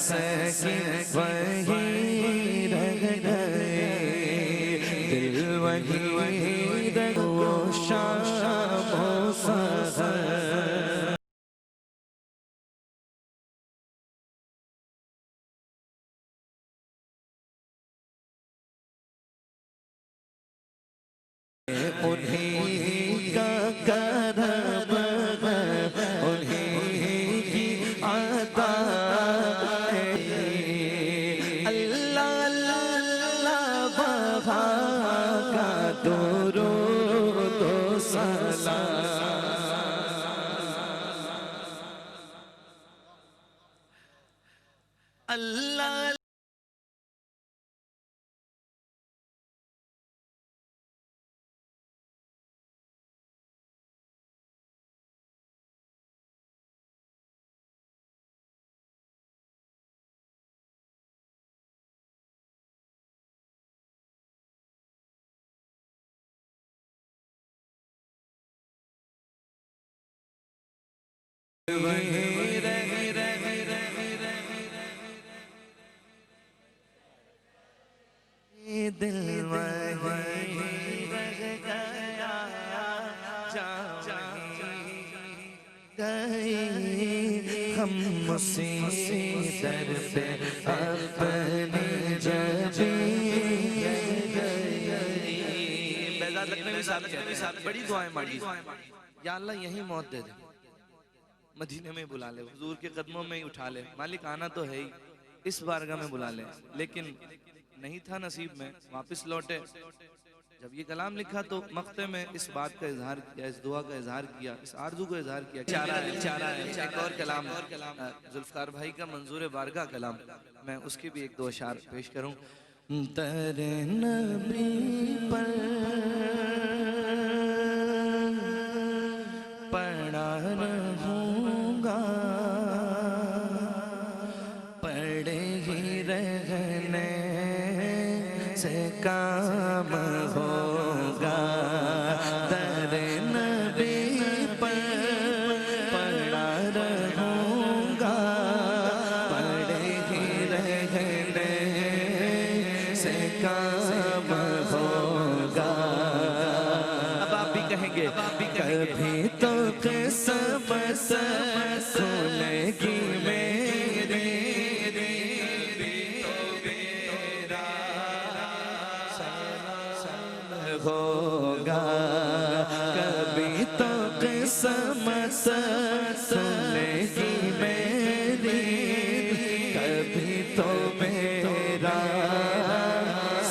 سے وہی رہ گئے دل، وہی رہ وہ شام و سحر. انہیں کا کرم انہیں کی عطا ہے. اللہ اللہ بابا کا درود و سلام. اللہ دل وہی رہ گیا گئی ہم اسی در پہ اپنی جبی گئی. بہزاد لکھنوی صاحب بڑی دعائیں مانگی، یا اللہ یہی موت دے دے، مدینے میں بلا لے، حضور کے قدموں میں ہی اٹھا لے. مالک آنا تو ہے ہی، اس بارگاہ میں بلا لے، لیکن نہیں تھا نصیب میں. واپس لوٹے، جب یہ کلام لکھا تو مقطع میں اس بات کا اظہار کیا، اس دعا کا اظہار کیا، اس آرزو کو اظہار کیا. چارہ ہے ایک اور کلام ذوالفقار بھائی کا منظور بارگاہ کلام، میں اس کی بھی 1-2 اشعار پیش کروں. تیرے نبی پر پڑا رہوں گا، پڑے ہی رہنے سے کام ہوگا. تیرے نبی پر پڑا رہوں گا، پڑے ہی رہنے سے کام ہوگا. اب آپ بھی کہیں گے کبھی تو قسمت کھلے گی میری، ہوگا کبھی تو قسمت کھلے گی میری، کبھی تو میرا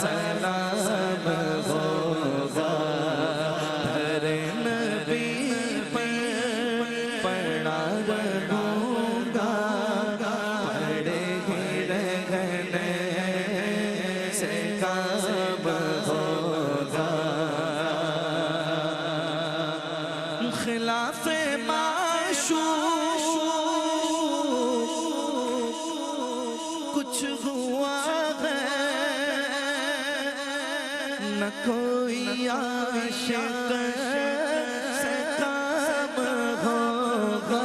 سلام ہوگا. تیرے نبی پر پڑا رہوں گا، پڑے ہی رہنے سے کام ہوگا. خلاف معشوق کچھ ہوا ہے، نہ کوئی عاشق سے کام ہوگا.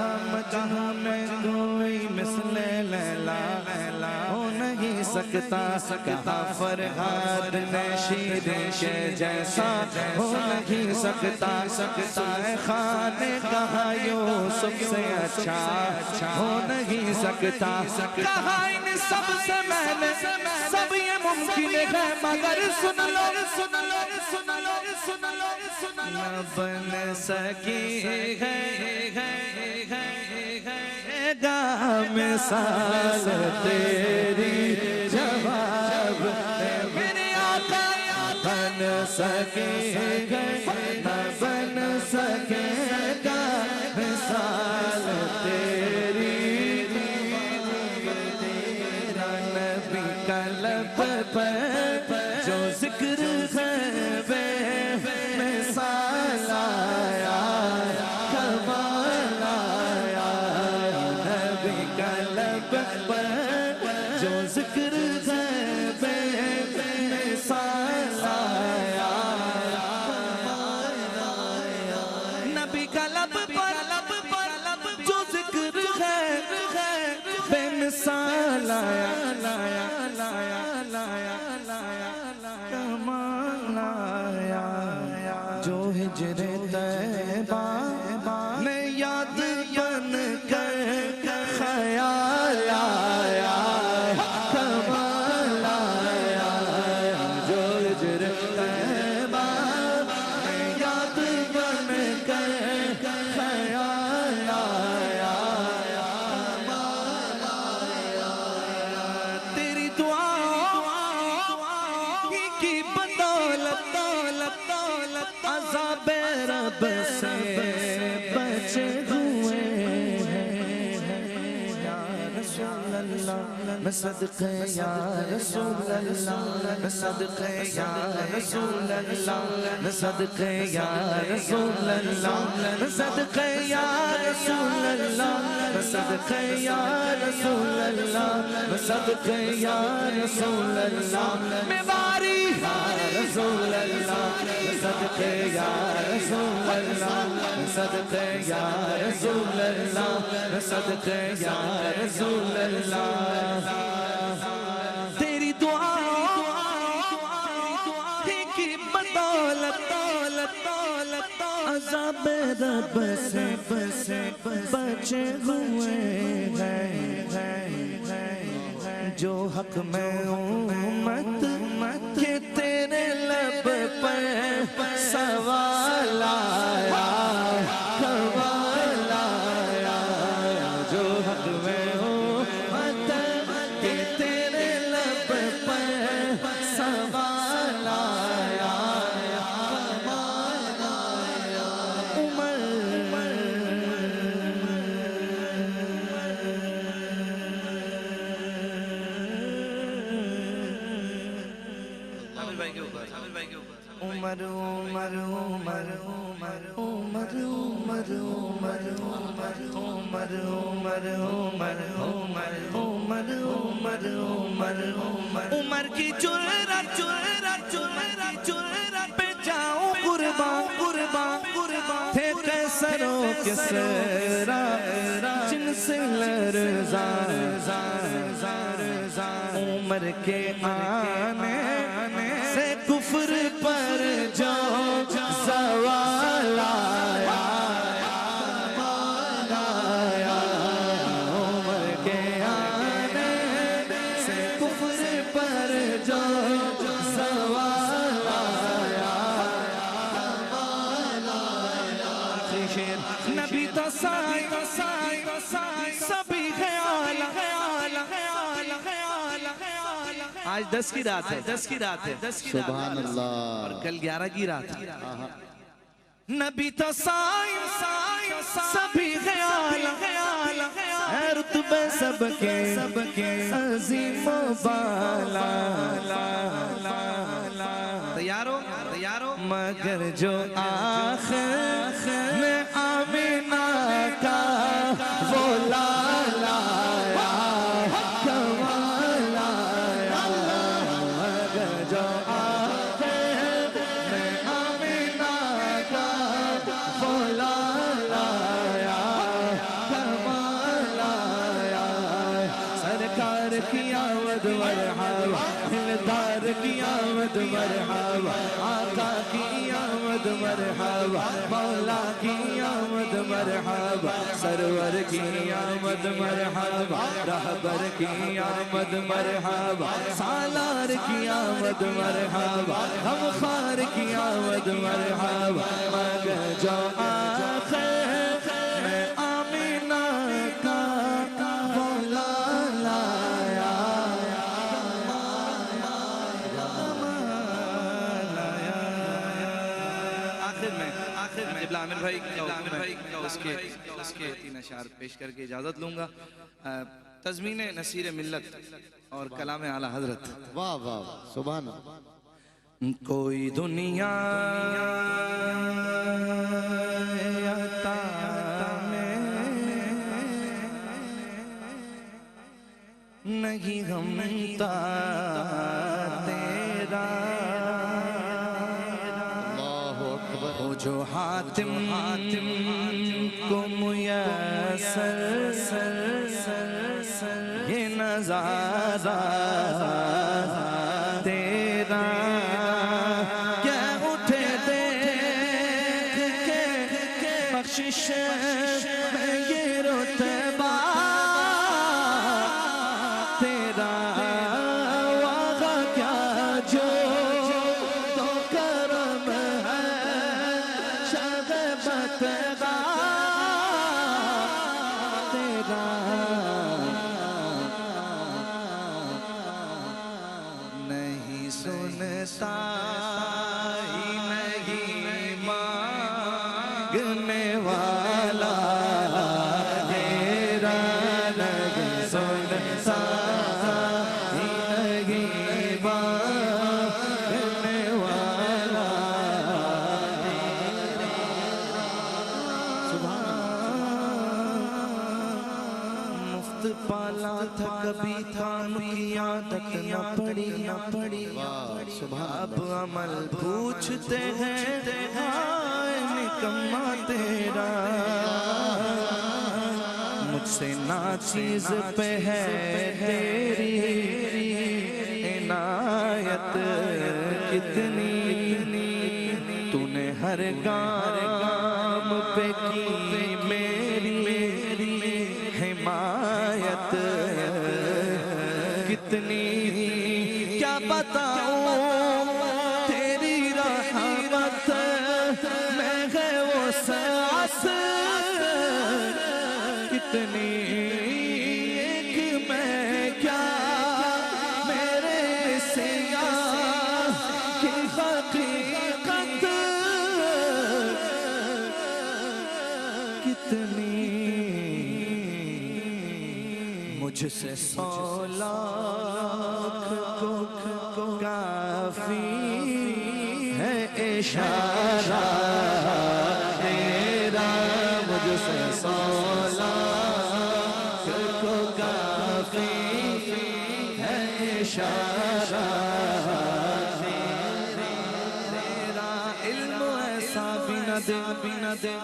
کہاں مجنوں میں کوئی مثل لیلا ہو نہیں سکتا کہاں فرہاد نے شیریں کے جیسا ہو نہیں سکتا زلیخا نے کہا یوسف سے اچھا ہو نہیں سکتا کہا ان سب سے میں نے سب یہ ممکن ہے مگر سن لو نہ بن سکی ہے گا مثال تیری جواب میرے آقا بن سکے نہ بن سکے گا مثال تیری تیرا نبی کا لب پر جو ذکر ہے بے مثال آیا کمال آیا نبی کا لب پر جو ذکر ہے بے مثال آیا نبی کا لب پر جو ذکر ہے بے مثال آیا کمال آیا جو ہجر طیبہ میں یاد بن کر خیال آیا کمال آیا جو ہجر طیبہ میں یاد بن کر خیال آیا تیری دعا کی بدولت عذاب رب سے بچے ہوئے ہیں یا رسول اللہ میں صدقے یا رسول اللہ میں صدقے یا رسول اللہ میں صدقے یا رسول اللہ میں صدقے یا رسول اللہ میں صدقے یا رسول اللہ میں صدقے یا رسول اللہ میں باری یا رسول اللہ میں صدقے یا رسول اللہ میں صدقے یا رسول اللہ میں صدقے یا رسول اللہ تیری دعا کی بدولت عذاب رب سے بچے ہوئے ہیں جو حق میں امت کے تیرے لب پر سوال آیا کمال آیا جو حق میں امت کے تیرے لب پر سوال آیا کمال آیا عمر عمر عمر عمر عمر عمر عمر عمر عمر عمر عمر عمر عمر عمر عمر کی جرأت پہ جاؤں قربان تھے قیصر و کسریٰ جن سے لرزاں عمر کے آنے سے کفر پر جو زوال آیا عمر کے آنے سے کفر پر جو زوال آیا آخری شیر نبی تو سائی سبھی خیال آج 10 کی رات ہے سبحان اللہ اور کل 11 کی رات ہے نبی تو سائیں سبھی خیال ہے رتبے سب کے عظیم و بالا تیار ہو مگر جو آخر میں آمینہ کا وہ لالا کمال آیا مگر جو آخر میں آمینہ کا وہ لالا آمد مرحبا دلدار کی آمد مرحبا آقا کی آمد مرحبا مولا کی آمد مرحبا سرور کی آمد مرحبا رہبر کی آمد مرحبا سالار کی آمد مرحبا غمخوار کی آمد مرحبا مگر جو آخر میں آمینہ کا مولا لایا آخر میں جبلا عامر بھائی اس کے تین اشعار پیش کر کے اجازت لوں گا. تضمین نصیر ملت اور کلام اعلی حضرت. واہ واہ سبحان اللہ. کوئی دنیا عطا میں نہیں غمتا تیرا اللہ اکبر. وہ جو حاتم کو میسر یہ نظارہ تیرا کیا اٹھے دیکھ کے بخشش میں یہ رتبہ تیرا واغا کیا جو تو کرم ہے شغبت غا تیرا نہیں سنتا ہی نہیں مانگنے والا تیرا نہیں سنتا ہی نہیں مانگنے والا مفت پالا تھا کبھی کام کی عادت نہ پڑی اب عمل پوچھتے ہیں ہائے نکما تیرا مجھ سے ناچیز پہ ہے تیری عنایت کتنی تو نے ہر گام پہ کی میری حمایت کتنی کیا بتاؤں تیری رحمت میں ہے وہ ساس کتنی ایک میں کیا میرے سیاہ کی حقیقت کتنی مجھ سے 100 لاکھ کو کافی ہے اشارہ تیرا مجھ سے 100 لاکھ کو کافی ہے اشارہ تیرا علم ایسا بنا دے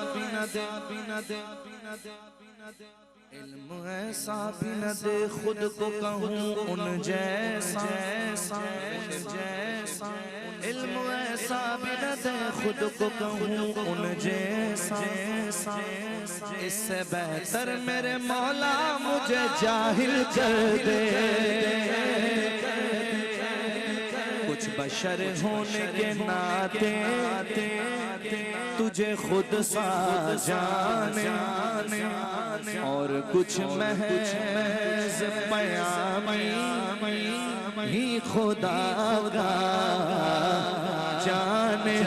علم ایسا بھی نہ دے خود کو کہوں ان جیسا علم ایسا بھی نہ دے خود کو کہوں ان جیسا اس سے بہتر میرے مولا مجھے جاہل کر دے کچھ بشر ہونے کے ناطے تجھے خود سا جانے اور کچھ محض پیامی ہی خدا کا جانے